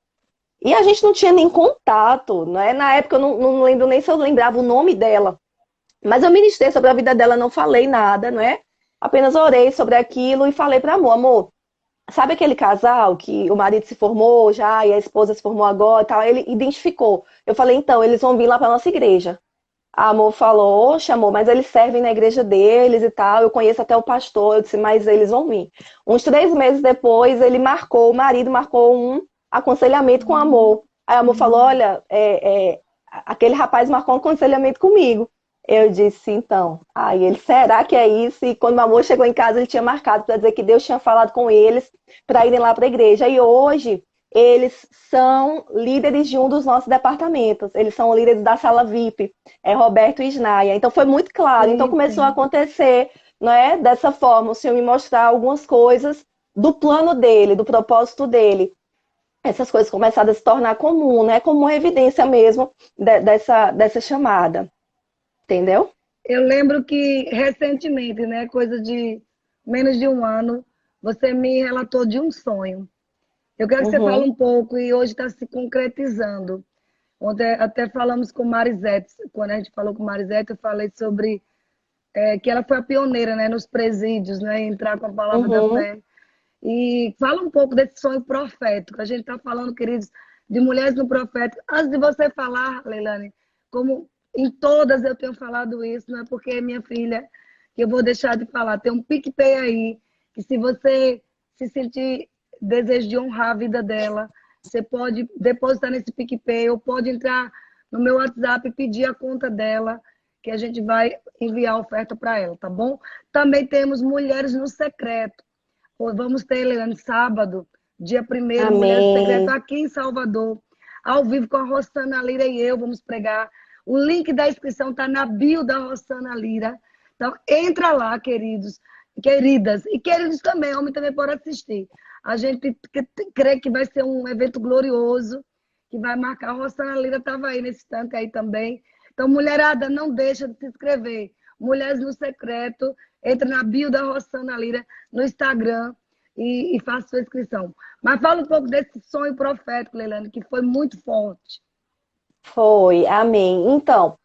E a gente não tinha nem contato, né? Na época eu não lembro nem se eu lembrava o nome dela. Mas eu ministrei sobre a vida dela, não falei nada, né? Apenas orei sobre aquilo e falei para amor, sabe aquele casal que o marido se formou já e a esposa se formou agora e tal? Ele identificou. Eu falei, então, eles vão vir lá para nossa igreja. A amor falou, chamou, mas eles servem na igreja deles e tal. Eu conheço até o pastor. Eu disse, mas eles vão vir. Uns 3 meses depois, ele marcou, o marido marcou um aconselhamento com o amor. Aí a amor falou, olha, aquele rapaz marcou um aconselhamento comigo. Eu disse, então, aí ele, será que é isso? E quando o amor chegou em casa, ele tinha marcado para dizer que Deus tinha falado com eles para irem lá para a igreja. E hoje, eles são líderes de um dos nossos departamentos. Eles são líderes da sala VIP, Roberto e Isnaia. Então, foi muito claro. Então, Sim, começou a sim. acontecer, não é? Dessa forma, o Senhor me mostrar algumas coisas do plano dele, do propósito dele. Essas coisas começaram a se tornar comum, né? Como uma evidência mesmo dessa chamada. Entendeu? Eu lembro que recentemente, né, coisa de menos de um ano, você me relatou de um sonho. Eu quero que você fale Uhum, um pouco e hoje está se concretizando. Ontem até falamos com Marisete. Quando a gente falou com Marisete, eu falei sobre que ela foi a pioneira, né, nos presídios, né, entrar com a palavra da uhum. fé. E fala um pouco desse sonho profético. A gente está falando, queridos, de mulheres no profético. Antes de você falar, Leilane, como em todas eu tenho falado isso, não é porque é minha filha que eu vou deixar de falar. Tem um PicPay aí, que se você se sentir desejo de honrar a vida dela, você pode depositar nesse PicPay ou pode entrar no meu WhatsApp e pedir a conta dela, que a gente vai enviar a oferta para ela, tá bom? Também temos Mulheres no Secreto. Vamos ter, Eliane, sábado, dia 1º, Mulheres do Secreto, Amém. aqui em Salvador, ao vivo com a Rossana Lira e eu, vamos pregar. O link da inscrição está na bio da Rossana Lira. Então, entra lá, queridos, queridas, e queridos também, homem também pode assistir. A gente crê que vai ser um evento glorioso, que vai marcar. A Rossana Lira estava aí nesse tanque aí também. Então, mulherada, não deixa de se inscrever. Mulheres no Secreto, entra na bio da Rossana Lira no Instagram e faça sua inscrição. Mas fala um pouco desse sonho profético, Leilane, que foi muito forte. Foi, amém. Então,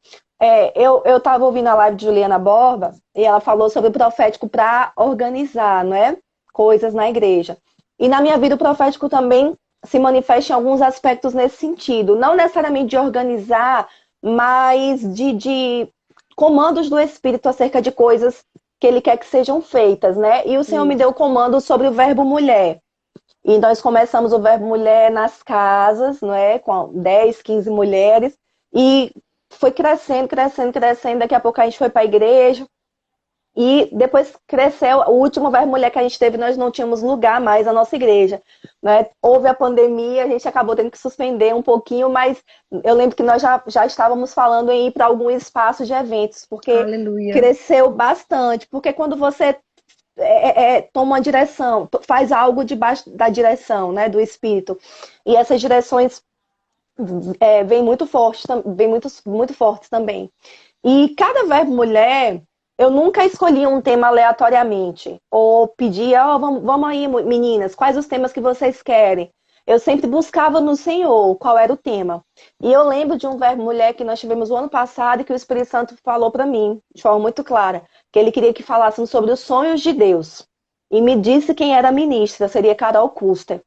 eu estava ouvindo a live de Juliana Borba e ela falou sobre o profético para organizar, né, coisas na igreja. E na minha vida o profético também se manifesta em alguns aspectos nesse sentido. Não necessariamente de organizar, mas de comandos do Espírito acerca de coisas que ele quer que sejam feitas, né? E o Senhor me Isso. deu comando sobre o verbo mulher. E nós começamos o verbo mulher nas casas, não é? Com 10, 15 mulheres. E foi crescendo, crescendo, crescendo. Daqui a pouco a gente foi para a igreja. E depois cresceu. O último verbo mulher que a gente teve, nós não tínhamos lugar mais na nossa igreja, né? Houve a pandemia, a gente acabou tendo que suspender um pouquinho, mas eu lembro que nós já estávamos falando em ir para algum espaço de eventos, porque Aleluia. cresceu bastante. Porque quando você toma uma direção, faz algo debaixo da direção, né, do Espírito. E essas direções vêm muito fortes, vêm muito fortes também. E cada verbo mulher, eu nunca escolhia um tema aleatoriamente, ou pedia, vamos aí, meninas, quais os temas que vocês querem? Eu sempre buscava no Senhor qual era o tema. E eu lembro de um verbo mulher que nós tivemos o ano passado e que o Espírito Santo falou para mim, de forma muito clara, que ele queria que falássemos sobre os sonhos de Deus. E me disse quem era a ministra, seria Carol Custer.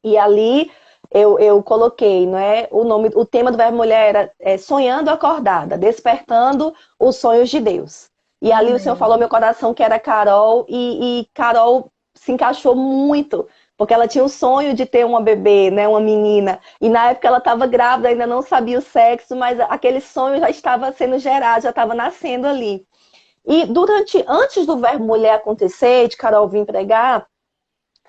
E ali eu coloquei, não é? O tema do verbo mulher era sonhando acordada, despertando os sonhos de Deus. E ali o Senhor falou Amém. ao meu coração que era Carol, e Carol se encaixou muito, porque ela tinha o sonho de ter uma bebê, né, uma menina. E na época ela estava grávida, ainda não sabia o sexo, mas aquele sonho já estava sendo gerado, já estava nascendo ali. E antes do verbo mulher acontecer, de Carol vir pregar,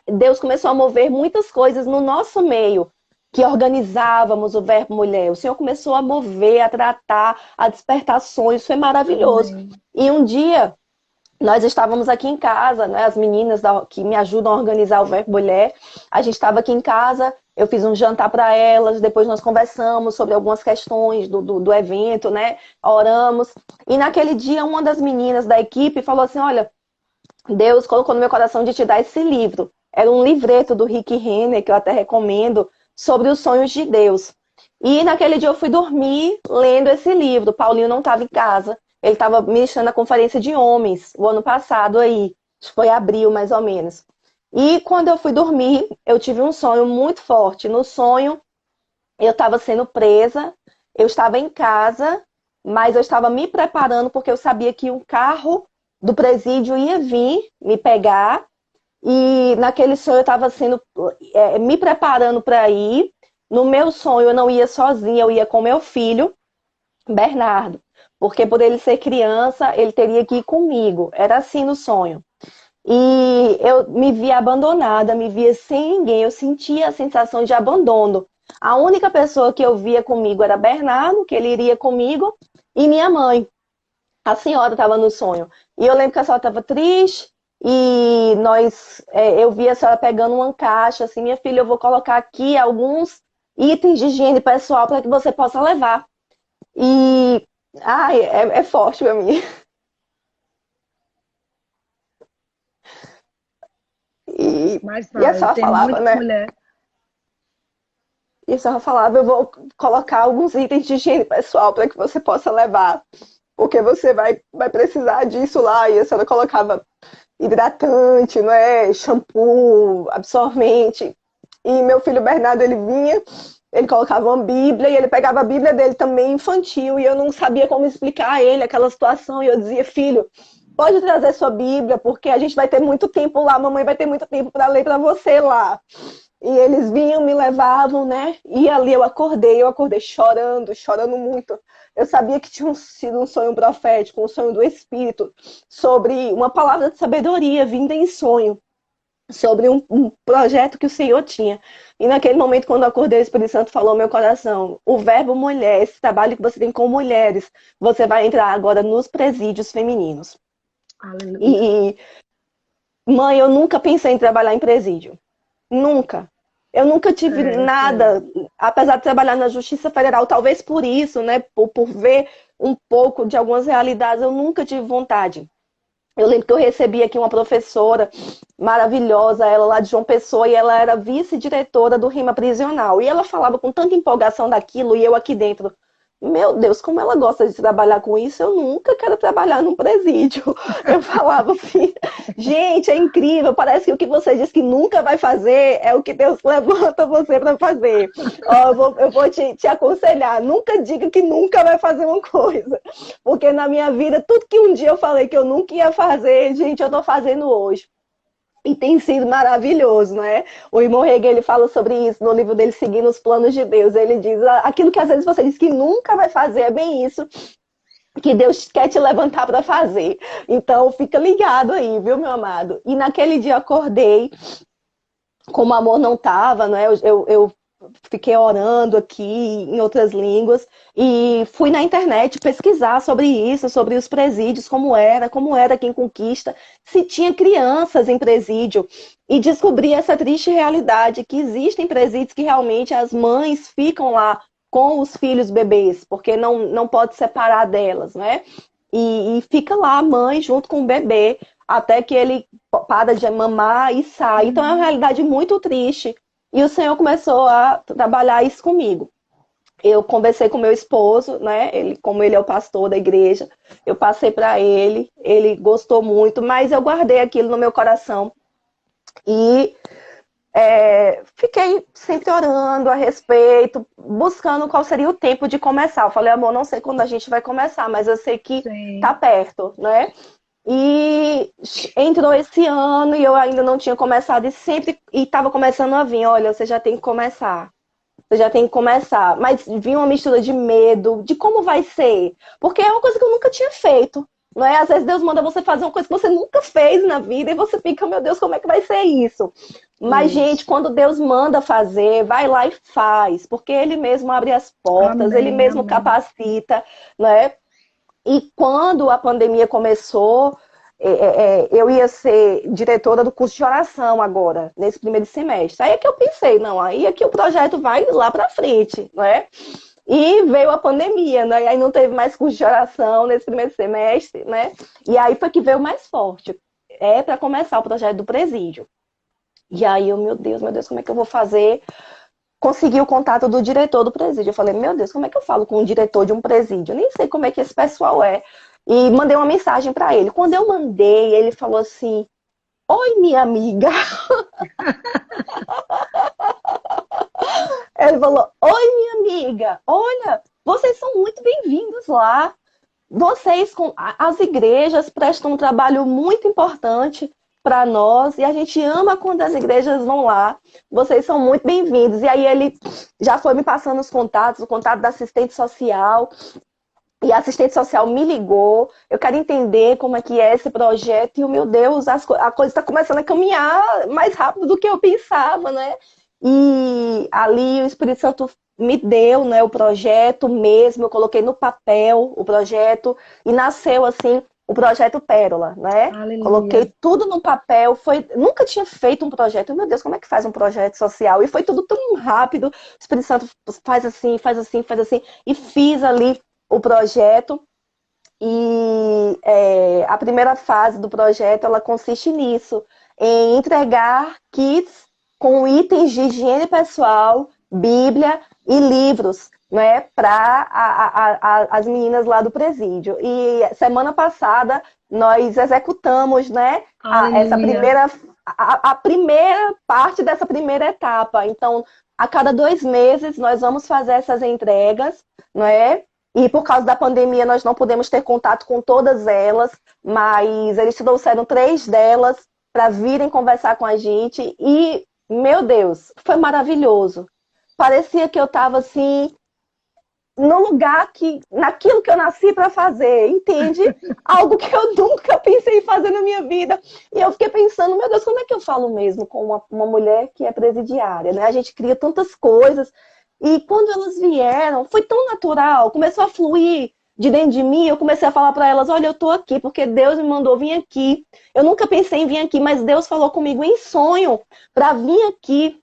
Deus começou a mover muitas coisas no nosso meio, que organizávamos o verbo mulher. O Senhor começou a mover, a tratar, a despertar sonhos, foi maravilhoso. Amém. E um dia, nós estávamos aqui em casa, né, as meninas que me ajudam a organizar o verbo mulher, a gente estava aqui em casa, eu fiz um jantar para elas, depois nós conversamos sobre algumas questões do evento, né, oramos. E naquele dia, uma das meninas da equipe falou assim, olha, Deus colocou no meu coração de te dar esse livro. Era um livreto do Rick Renner, que eu até recomendo, sobre os sonhos de Deus. E naquele dia eu fui dormir lendo esse livro. Paulinho não estava em casa. Ele estava ministrando a conferência de homens o ano passado aí. Acho que foi abril, mais ou menos. E quando eu fui dormir, eu tive um sonho muito forte. No sonho, eu estava sendo presa, eu estava em casa, mas eu estava me preparando porque eu sabia que um carro do presídio ia vir me pegar. E naquele sonho eu estava me preparando para ir. No meu sonho eu não ia sozinha, eu ia com meu filho, Bernardo. Porque por ele ser criança, ele teria que ir comigo. Era assim no sonho. E eu me via abandonada, me via sem ninguém. Eu sentia a sensação de abandono. A única pessoa que eu via comigo era Bernardo, que ele iria comigo, e minha mãe. A senhora estava no sonho. E eu lembro que a senhora estava triste. E eu vi a senhora pegando uma caixa, assim, minha filha, eu vou colocar aqui alguns itens de higiene pessoal para que você possa levar. E, ai, é forte para mim. E, Mas e a fala, senhora tem falava, muita né? mulher. E a senhora falava, eu vou colocar alguns itens de higiene pessoal para que você possa levar, porque você vai precisar disso lá. E a senhora colocava hidratante, não é? Shampoo, absorvente. E meu filho Bernardo, ele vinha, ele colocava uma Bíblia e ele pegava a Bíblia dele também infantil e eu não sabia como explicar a ele aquela situação. E eu dizia, filho, pode trazer sua Bíblia, porque a gente vai ter muito tempo lá, a mamãe vai ter muito tempo para ler para você lá. E eles vinham, me levavam, né? E ali eu acordei chorando, chorando muito. Eu sabia que tinha sido um sonho profético, um sonho do Espírito, sobre uma palavra de sabedoria vinda em sonho, sobre um projeto que o Senhor tinha. E naquele momento, quando eu acordei, o Espírito Santo falou no meu coração, o verbo mulher, esse trabalho que você tem com mulheres, você vai entrar agora nos presídios femininos. Aleluia. E, mãe, eu nunca pensei em trabalhar em presídio. Nunca. Eu nunca tive Eu sei. nada, apesar de trabalhar na Justiça Federal, talvez por isso, né, por ver um pouco de algumas realidades, eu nunca tive vontade. Eu lembro que eu recebi aqui uma professora maravilhosa, ela lá de João Pessoa, e ela era vice-diretora do Rima Prisional. E ela falava com tanta empolgação daquilo, e eu aqui dentro, meu Deus, como ela gosta de trabalhar com isso, eu nunca quero trabalhar num presídio. Eu falava assim, gente, é incrível, parece que o que você diz que nunca vai fazer é o que Deus levanta você para fazer. Ó, eu vou te aconselhar, nunca diga que nunca vai fazer uma coisa, porque na minha vida, tudo que um dia eu falei que eu nunca ia fazer, gente, eu tô fazendo hoje. E tem sido maravilhoso, né? O irmão Hegel, ele fala sobre isso no livro dele, Seguindo os Planos de Deus. Ele diz, aquilo que às vezes você diz que nunca vai fazer, é bem isso que Deus quer te levantar para fazer. Então, fica ligado aí, viu, meu amado? E naquele dia eu acordei, como o amor não estava, né? Eu fiquei orando aqui em outras línguas e fui na internet pesquisar sobre isso, sobre os presídios, como era aqui em Conquista, se tinha crianças em presídio, e descobri essa triste realidade, que existem presídios que realmente as mães ficam lá com os filhos bebês, porque não pode separar delas, né? E fica lá a mãe junto com o bebê, até que ele para de mamar e sai. Então é uma realidade muito triste. E o Senhor começou a trabalhar isso comigo. Eu conversei com meu esposo, né? Como ele é o pastor da igreja, eu passei para ele gostou muito, mas eu guardei aquilo no meu coração. E fiquei sempre orando a respeito, buscando qual seria o tempo de começar. Eu falei, amor, não sei quando a gente vai começar, mas eu sei que tá perto, né? E entrou esse ano e eu ainda não tinha começado e estava começando a vir, olha, você já tem que começar. Você já tem que começar. Mas vinha uma mistura de medo, de como vai ser. Porque é uma coisa que eu nunca tinha feito. Não é? Às vezes Deus manda você fazer uma coisa que você nunca fez na vida e você fica, meu Deus, como é que vai ser isso? Mas, gente, quando Deus manda fazer, vai lá e faz. Porque Ele mesmo abre as portas, Ele mesmo capacita, né? E quando a pandemia começou, eu ia ser diretora do curso de oração agora, nesse primeiro semestre. Aí é que eu pensei, não, aí é que o projeto vai lá para frente, né? E veio a pandemia, né? E aí não teve mais curso de oração nesse primeiro semestre, né? E aí foi que veio mais forte. Para começar o projeto do presídio. E aí meu Deus, como é que eu vou fazer? Consegui o contato do diretor do presídio. Eu falei, meu Deus, como é que eu falo com o diretor de um presídio? Eu nem sei como é que esse pessoal é. E mandei uma mensagem para ele. Quando eu mandei, ele falou assim, oi, minha amiga. Ele falou, oi, minha amiga. Olha, vocês são muito bem-vindos lá. Vocês, as igrejas, prestam um trabalho muito importante para nós, e a gente ama quando as igrejas vão lá. Vocês são muito bem-vindos. E aí ele já foi me passando os contatos, o contato da assistente social, e a assistente social me ligou. Eu quero entender como é que é esse projeto, e, meu Deus, a coisa está começando a caminhar mais rápido do que eu pensava, né? E ali o Espírito Santo me deu, né, o projeto mesmo, eu coloquei no papel o projeto, e nasceu assim o projeto Pérola, né? Aleluia. Coloquei tudo no papel, nunca tinha feito um projeto, meu Deus, como é que faz um projeto social? E foi tudo tão rápido, o Espírito Santo faz assim, faz assim, faz assim, e fiz ali o projeto. E a primeira fase do projeto, ela consiste nisso, em entregar kits com itens de higiene pessoal, Bíblia e livros, né, para as meninas lá do presídio. E semana passada nós executamos, né, a primeira parte dessa primeira etapa. Então, a cada 2 meses nós vamos fazer essas entregas, né? E por causa da pandemia nós não podemos ter contato com todas elas, mas eles trouxeram 3 delas para virem conversar com a gente e, meu Deus, foi maravilhoso. Parecia que eu estava assim, no lugar naquilo que eu nasci para fazer, entende? Algo que eu nunca pensei em fazer na minha vida. E eu fiquei pensando, meu Deus, como é que eu falo mesmo com uma mulher que é presidiária, né? A gente cria tantas coisas. E quando elas vieram, foi tão natural, começou a fluir de dentro de mim, eu comecei a falar para elas, olha, eu tô aqui porque Deus me mandou vir aqui. Eu nunca pensei em vir aqui, mas Deus falou comigo em sonho para vir aqui.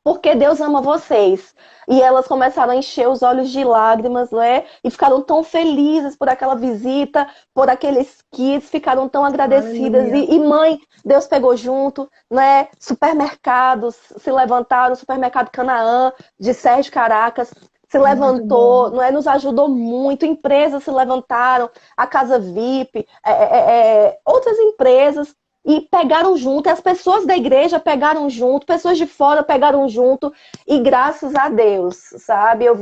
porque Deus ama vocês. E elas começaram a encher os olhos de lágrimas, não é? E ficaram tão felizes por aquela visita, por aqueles kits, ficaram tão agradecidas. Aleluia. E mãe, Deus pegou junto, né? Supermercados se levantaram, o supermercado Canaã de Sérgio Caracas se Muito levantou, bom. não é? Nos ajudou muito, empresas se levantaram, a Casa VIP, outras empresas, e pegaram junto, e as pessoas da igreja pegaram junto, pessoas de fora pegaram junto, e graças a Deus, sabe? Eu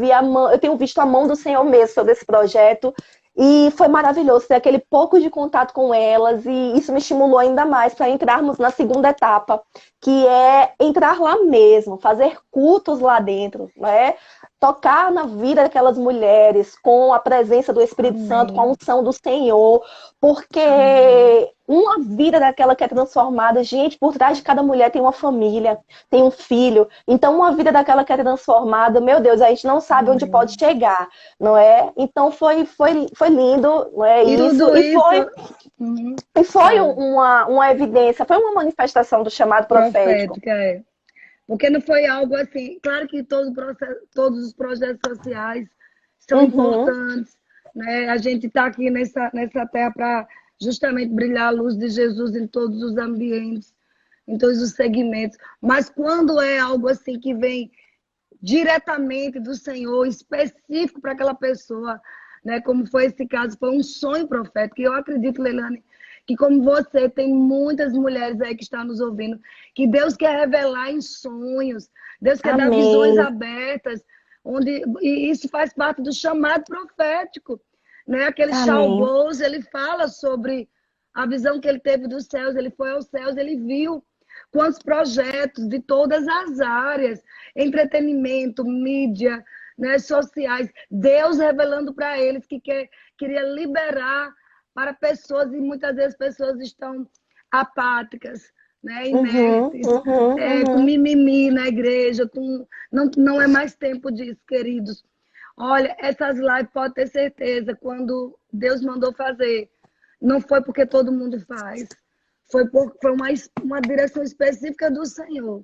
tenho visto a mão do Senhor mesmo sobre esse projeto, e foi maravilhoso ter aquele pouco de contato com elas, e isso me estimulou ainda mais para entrarmos na segunda etapa, que é entrar lá mesmo, fazer cultos lá dentro, né? Tocar na vida daquelas mulheres com a presença do Espírito Santo, com a Amém. unção do Senhor, porque Amém. uma vida daquela que é transformada, gente, por trás de cada mulher tem uma família, tem um filho. Então, uma vida daquela que é transformada, meu Deus, a gente não sabe onde pode Amém. chegar, não é? Então, foi lindo, não é E isso? tudo isso, uhum, E foi fala, uma evidência, foi uma manifestação do chamado profético. profética, é. Porque não foi algo assim. Claro que todos os projetos sociais são Uhum, importantes, né? A gente está aqui nessa terra para justamente brilhar a luz de Jesus em todos os ambientes, em todos os segmentos. Mas quando é algo assim que vem diretamente do Senhor, específico para aquela pessoa, né? Como foi esse caso, foi um sonho profético. E eu acredito, Leilane, que como você, tem muitas mulheres aí que estão nos ouvindo, que Deus quer revelar em sonhos, Deus quer dar visões amém, abertas, e isso faz parte do chamado profético, né? Aquele Charles amém, Bowles, ele fala sobre a visão que ele teve dos céus, ele foi aos céus, ele viu quantos projetos de todas as áreas, entretenimento, mídia, né, sociais, Deus revelando para eles que queria liberar para pessoas, e muitas vezes pessoas estão apáticas, né, uhum, inertes, uhum, com uhum. mimimi na igreja, não é mais tempo disso, queridos. Olha, essas lives pode ter certeza, quando Deus mandou fazer, não foi porque todo mundo faz, foi uma direção específica do Senhor.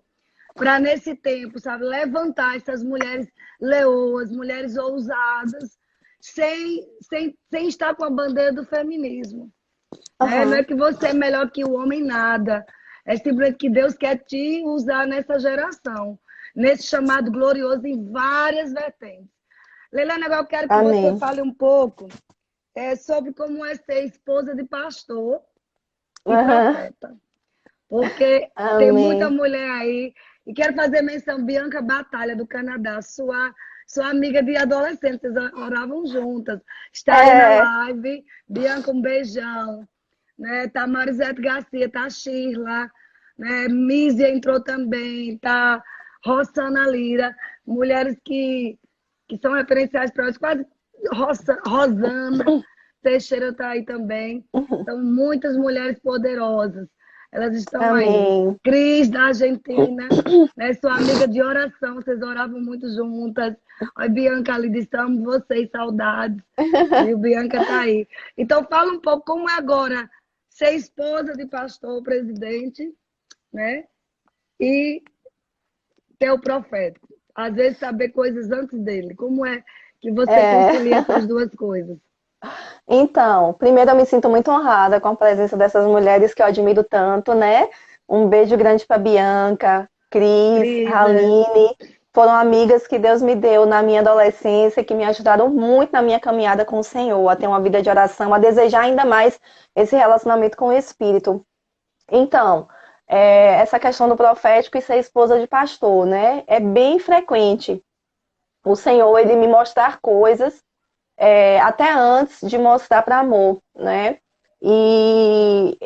Para nesse tempo, sabe, levantar essas mulheres leoas, mulheres ousadas, sem estar com a bandeira do feminismo. Né? Não é Aham. que você é melhor que o homem, nada. É simplesmente que Deus quer te usar nessa geração, nesse chamado glorioso em várias vertentes. Leilane, agora eu quero que você Amém. fale um pouco sobre como é ser esposa de pastor e Aham. profeta. Porque tem muita Amém. mulher aí. E quero fazer menção, Bianca Batalha, do Canadá, sua amiga de adolescente, vocês oravam juntas. Está aí na É. live. Bianca, um beijão. Né? Tá Marisete Garcia, tá Shirla, né? Mísia entrou também, tá Rossana Lira, mulheres que são referenciais para nós, quase Rosana Teixeira está aí também. São muitas mulheres poderosas. Elas estão aí. Amém. Cris, da Argentina, né? Sua amiga de oração, vocês oravam muito juntas. Oi, Bianca ali disse, amo vocês, saudades. Viu? Bianca tá aí. Então, fala um pouco como é agora ser esposa de pastor, presidente, né? E ter o profético. Às vezes saber coisas antes dele. Como é que você É. concilia essas duas coisas? Então, primeiro eu me sinto muito honrada com a presença dessas mulheres que eu admiro tanto, né? Um beijo grande para Bianca, Cris, Cris, Raline. Foram amigas que Deus me deu na minha adolescência, que me ajudaram muito na minha caminhada com o Senhor, a ter uma vida de oração, a desejar ainda mais esse relacionamento com o Espírito. Então, essa questão do profético e ser esposa de pastor, né? É bem frequente o Senhor, ele me mostrar coisas até antes de mostrar para amor, né? E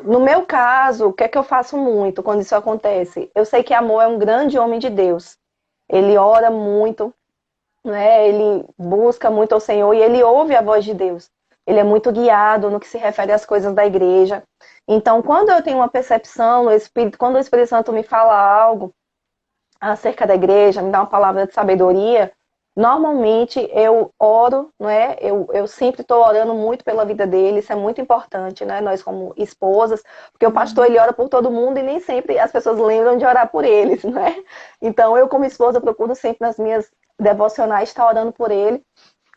no meu caso, o que é que eu faço muito quando isso acontece? Eu sei que amor é um grande homem de Deus. Ele ora muito, né? Ele busca muito ao Senhor e ele ouve a voz de Deus. Ele é muito guiado no que se refere às coisas da igreja. Então, quando eu tenho uma percepção, quando o Espírito Santo me fala algo acerca da igreja, me dá uma palavra de sabedoria, Normalmente eu oro, não é? Eu sempre estou orando muito pela vida dele, isso é muito importante, né? Nós como esposas, porque o pastor ele ora por todo mundo e nem sempre as pessoas lembram de orar por eles, não é? Então eu como esposa procuro sempre nas minhas devocionais estar orando por ele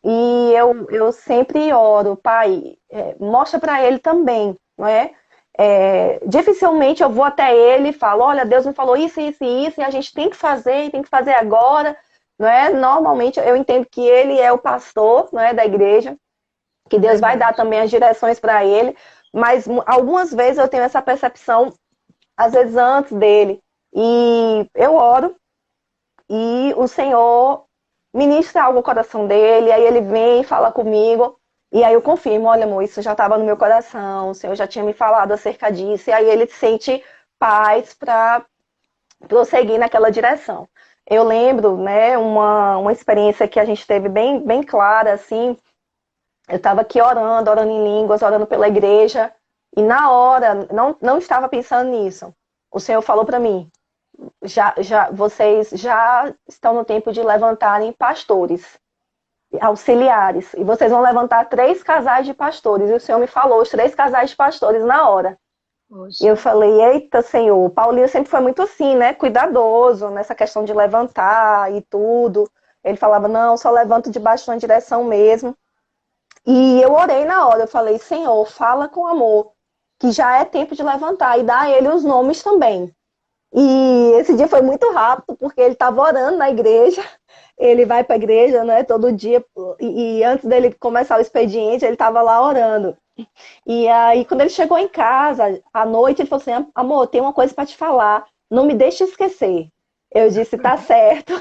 e eu sempre oro, Pai, mostra para ele também, não é? Dificilmente eu vou até ele e falo, olha, Deus me falou isso, isso e isso, e a gente tem que fazer, e tem que fazer agora, não é? Normalmente eu entendo que ele é o pastor, não é, da igreja, que Deus vai dar Verdade. também as direções para ele, mas algumas vezes eu tenho essa percepção, às vezes antes dele, e eu oro, e o Senhor ministra algo no coração dele, aí ele vem e fala comigo, e aí eu confirmo, olha amor, isso já estava no meu coração, o Senhor já tinha me falado acerca disso, e aí ele sente paz para prosseguir naquela direção. Eu lembro, né, uma experiência que a gente teve bem, bem clara, assim, eu estava aqui orando em línguas, orando pela igreja, e na hora, não estava pensando nisso. O Senhor falou para mim, vocês já estão no tempo de levantarem pastores, auxiliares, e vocês vão levantar 3 casais de pastores, e o Senhor me falou os 3 casais de pastores na hora. E Poxa. eu falei, eita, Senhor, o Paulinho sempre foi muito assim, né? Cuidadoso nessa questão de levantar e tudo. Ele falava, não, só levanto debaixo de uma direção mesmo. E eu orei na hora, eu falei, Senhor, fala com amor, que já é tempo de levantar, e dá a ele os nomes também. E esse dia foi muito rápido, porque ele estava orando na igreja, ele vai para a igreja, né, todo dia, e antes dele começar o expediente, ele estava lá orando. E aí, quando ele chegou em casa, à noite, ele falou assim, amor, tem uma coisa para te falar, não me deixe esquecer. Eu disse, tá certo.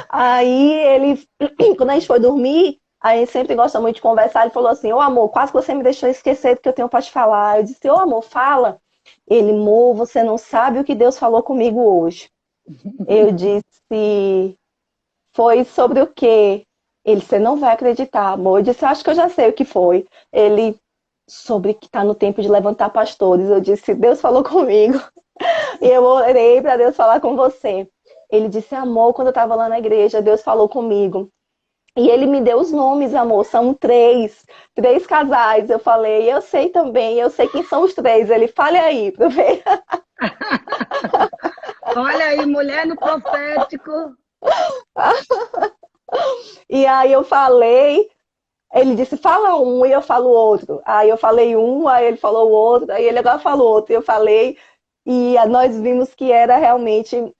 Aí ele, quando a gente foi dormir, a gente sempre gosta muito de conversar, ele falou assim, ô amor, quase que você me deixou esquecer do que eu tenho para te falar. Eu disse, ô amor, fala. Ele, amor, você não sabe o que Deus falou comigo hoje. Eu disse, foi sobre o quê? Ele, você não vai acreditar, amor. Eu disse, acho que eu já sei o que foi. Ele, sobre que está no tempo de levantar pastores. Eu disse, Deus falou comigo. E eu orei para Deus falar com você. Ele disse, amor, quando eu estava lá na igreja, Deus falou comigo. E ele me deu os nomes, amor, são 3 casais. Eu falei, eu sei também, eu sei quem são os 3. Ele, fale aí, pra eu ver. Olha aí, mulher no profético. E aí eu falei, ele disse, fala um, e eu falo outro. Aí eu falei um, aí ele falou o outro, aí ele agora falou outro, e eu falei, e nós vimos que era realmente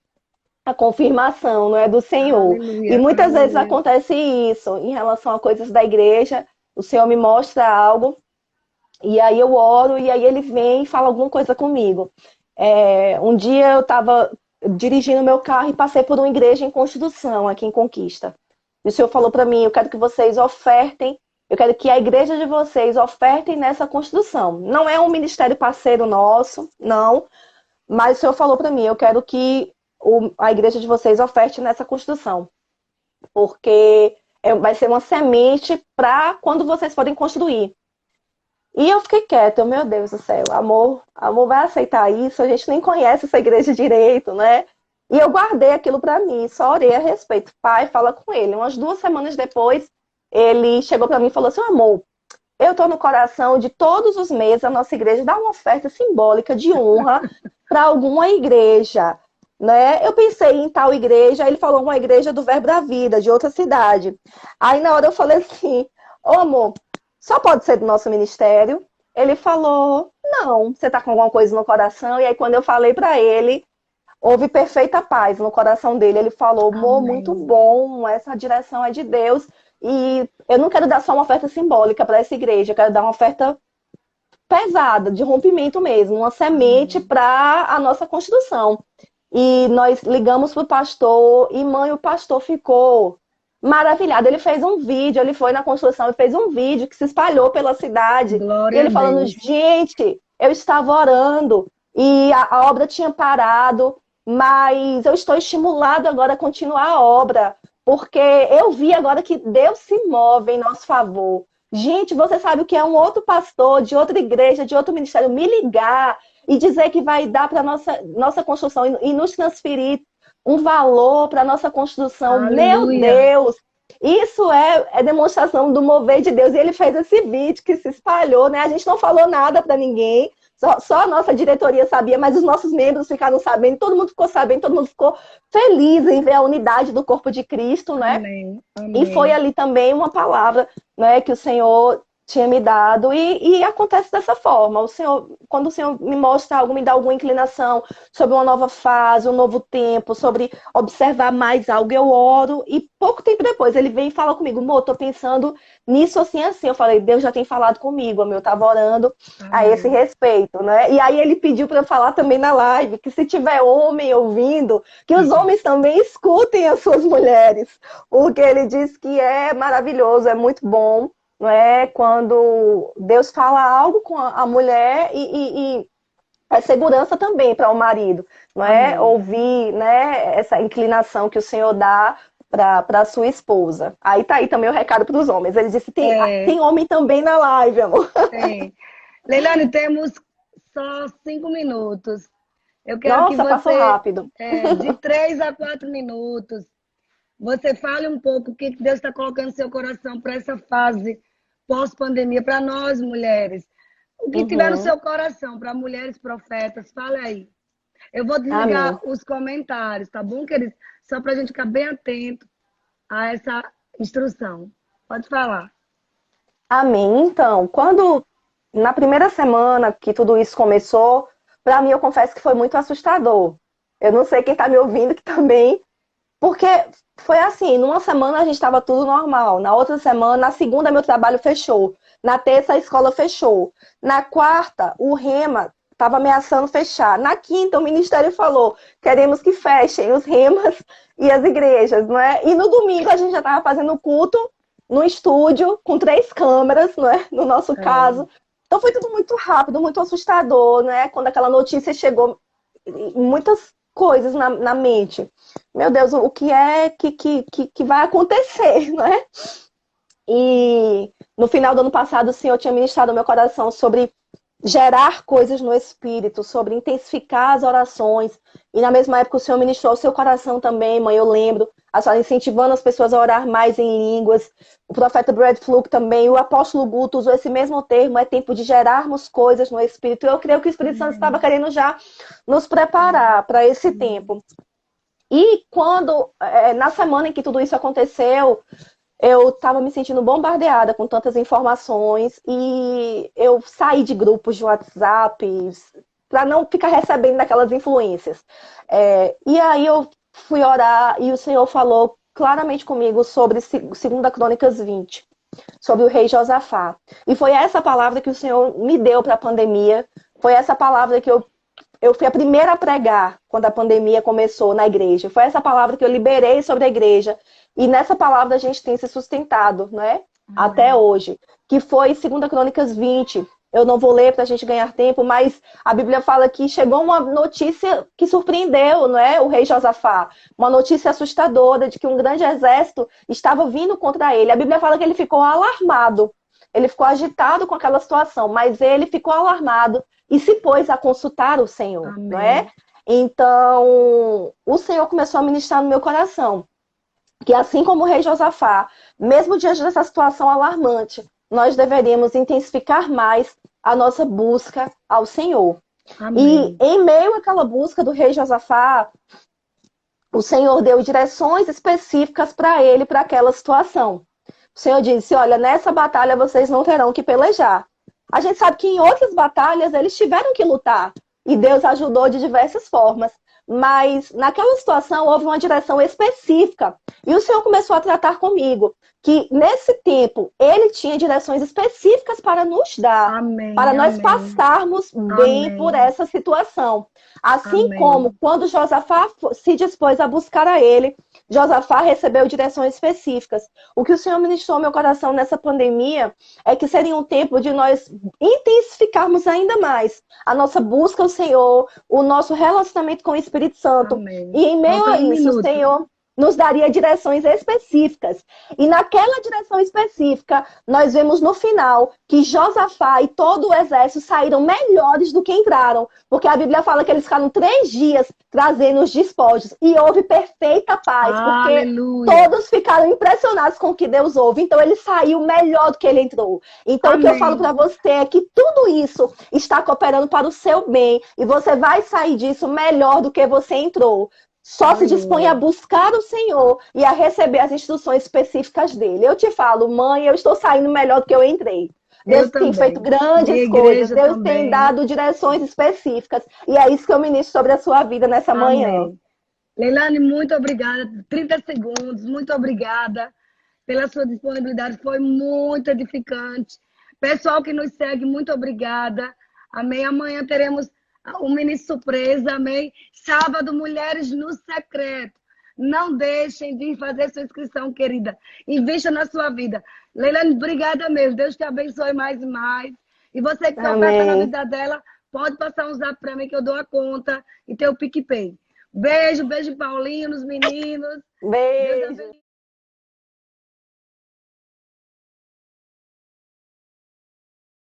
a confirmação, não é, do Senhor. E Aleluia, muitas vezes aleluia. acontece isso em relação a coisas da igreja, o Senhor me mostra algo, e aí eu oro, e aí ele vem e fala alguma coisa comigo. Um dia eu estava dirigindo meu carro e passei por uma igreja em construção, aqui em Conquista. E o Senhor falou para mim, eu quero que vocês ofertem, eu quero que a igreja de vocês ofertem nessa construção. Não é um ministério parceiro nosso, não, mas o Senhor falou para mim, eu quero que a igreja de vocês oferte nessa construção. Porque vai ser uma semente para quando vocês forem construir. E eu fiquei quieta, meu Deus do céu, amor vai aceitar isso? A gente nem conhece essa igreja direito, né? E eu guardei aquilo para mim, só orei a respeito. Pai, fala com ele. Umas 2 semanas depois, ele chegou para mim e falou assim, amor, eu estou no coração de todos os meses a nossa igreja dar uma oferta simbólica de honra para alguma igreja, né? Eu pensei em tal igreja, ele falou uma igreja do Verbo da Vida, de outra cidade. Aí na hora eu falei assim, ô amor, só pode ser do nosso ministério? Ele falou, não, você está com alguma coisa no coração? E aí quando eu falei para ele, houve perfeita paz no coração dele. Ele falou, amor, muito Amém. bom, essa direção é de Deus. E eu não quero dar só uma oferta simbólica para essa igreja, eu quero dar uma oferta pesada, de rompimento mesmo, uma semente Amém. para a nossa construção. E nós ligamos para o pastor, e mãe, o pastor ficou maravilhado. Ele fez um vídeo, ele foi na construção e fez um vídeo que se espalhou pela cidade. E Glória a ele falando, Deus. gente, eu estava orando e a obra tinha parado, mas eu estou estimulado agora a continuar a obra, porque eu vi agora que Deus se move em nosso favor. Gente, você sabe o que é um outro pastor de outra igreja, de outro ministério, me ligar e dizer que vai dar para nossa construção e nos transferir um valor para a nossa construção. Meu Aleluia. Deus! Isso é demonstração do mover de Deus. E ele fez esse vídeo que se espalhou, né? A gente não falou nada para ninguém, só a nossa diretoria sabia, mas os nossos membros ficaram sabendo, todo mundo ficou sabendo, todo mundo ficou feliz em ver a unidade do corpo de Cristo, né? Amém. E foi Amém. ali também uma palavra, né, que o Senhor tinha me dado, e acontece dessa forma. O Senhor, quando o Senhor me mostra algo, me dá alguma inclinação sobre uma nova fase, um novo tempo, sobre observar mais algo, eu oro, e pouco tempo depois ele vem e fala comigo, Mô, tô pensando nisso assim, assim. Eu falei, Deus já tem falado comigo, eu tava orando a esse Amém. respeito, né? E aí ele pediu para eu falar também na live, que se tiver homem ouvindo, que os homens também escutem as suas mulheres, porque ele diz que é maravilhoso, é muito bom, não é? Quando Deus fala algo com a mulher e é segurança também para o marido, não é? Amém. Ouvir, né, essa inclinação que o Senhor dá para a sua esposa. Aí tá aí também o recado para os homens. Ele disse, É, tem homem também na live, amor. tem. Leilane, temos só 5 minutos. Eu quero que Nossa, passou você, rápido. de 3 a 4 minutos, você fale um pouco o que Deus está colocando no seu coração para essa fase pós-pandemia, para nós mulheres. O que tiver no Uhum. seu coração, para mulheres profetas, fale aí. Eu vou desligar Amém. os comentários, tá bom, queridos? Só para a gente ficar bem atento a essa instrução. Pode falar. Amém. Então, quando na primeira semana que tudo isso começou, para mim eu confesso que foi muito assustador. Eu não sei quem está me ouvindo que também, porque foi assim, numa semana a gente estava tudo normal, na outra semana, na segunda meu trabalho fechou, na terça a escola fechou, na quarta o Rema estava ameaçando fechar, na quinta o ministério falou, queremos que fechem os Remas e as igrejas, não é? E no domingo a gente já estava fazendo culto no estúdio com 3 câmeras, não é? No nosso É, caso. Então foi tudo muito rápido, muito assustador, né? Quando aquela notícia chegou, muitas coisas na mente. Meu Deus, o que é que vai acontecer, não é? E no final do ano passado, o Senhor tinha ministrado ao meu coração sobre gerar coisas no espírito, sobre intensificar as orações. E na mesma época o Senhor ministrou ao seu coração também, mãe, eu lembro, a senhora incentivando as pessoas a orar mais em línguas. O profeta Brad Fluke também, o apóstolo Guto usou esse mesmo termo, é tempo de gerarmos coisas no espírito. Eu creio que o Espírito Santo estava amém, querendo já nos preparar para esse tempo. E quando, na semana em que tudo isso aconteceu, eu estava me sentindo bombardeada com tantas informações e eu saí de grupos de WhatsApp para não ficar recebendo daquelas influências. E aí eu fui orar e o Senhor falou claramente comigo sobre 2 Crônicas 20, sobre o rei Josafá. E foi essa palavra que o Senhor me deu para a pandemia, foi essa palavra que eu fui a primeira a pregar quando a pandemia começou na igreja. Foi essa palavra que eu liberei sobre a igreja. E nessa palavra a gente tem se sustentado, né? Até amém, hoje. Que foi 2 Crônicas 20. Eu não vou ler para a gente ganhar tempo, mas a Bíblia fala que chegou uma notícia que surpreendeu, não é? O rei Josafá. Uma notícia assustadora de que um grande exército estava vindo contra ele. A Bíblia fala que ele ficou alarmado. Ele ficou agitado com aquela situação, mas ele ficou alarmado e se pôs a consultar o Senhor, não é? amém, Então, o Senhor começou a ministrar no meu coração que assim como o rei Josafá, mesmo diante dessa situação alarmante, nós deveríamos intensificar mais a nossa busca ao Senhor. E amém, em meio àquela busca do rei Josafá, o Senhor deu direções específicas para ele, para aquela situação. O Senhor disse, olha, nessa batalha vocês não terão que pelejar. A gente sabe que em outras batalhas eles tiveram que lutar. E Deus ajudou de diversas formas. Mas naquela situação houve uma direção específica. E o Senhor começou a tratar comigo que nesse tempo ele tinha direções específicas para nos dar, para amém, nós amém, passarmos bem por amém, essa situação. Assim como amém, quando Josafá se dispôs a buscar a ele, Josafá recebeu direções específicas. O que o Senhor ministrou ao meu coração nessa pandemia é que seria um tempo de nós intensificarmos ainda mais a nossa busca ao Senhor, o nosso relacionamento com o Espírito Santo. amém. E em meio Falta a um isso, o minuto. Senhor. nos daria direções específicas. E naquela direção específica, nós vemos no final que Josafá e todo o exército saíram melhores do que entraram. Porque a Bíblia fala que eles ficaram 3 dias trazendo os despojos. E houve perfeita paz, porque Aleluia. todos ficaram impressionados com o que Deus houve. Então ele saiu melhor do que ele entrou. Então o que eu falo para você é que tudo isso está cooperando para o seu bem. E você vai sair disso melhor do que você entrou. Só se dispõe a buscar o Senhor e a receber as instruções específicas dele. Eu te falo, mãe, eu estou saindo melhor do que eu entrei. Deus tem feito grandes coisas, Deus tem dado direções específicas. E é isso que eu ministro sobre a sua vida nessa manhã. Leilane, muito obrigada. 30 segundos, muito obrigada pela sua disponibilidade. Foi muito edificante. Pessoal que nos segue, muito obrigada. Amém. Amanhã teremos um mini surpresa, amém? Sábado, Mulheres no Secreto. Não deixem de fazer sua inscrição, querida. Invista na sua vida. Leilane, obrigada mesmo. Deus te abençoe mais e mais. E você que está oferta na vida dela, pode passar um zap para mim que eu dou a conta e ter o PicPay. Beijo, beijo, Paulinho, nos meninos. Beijo.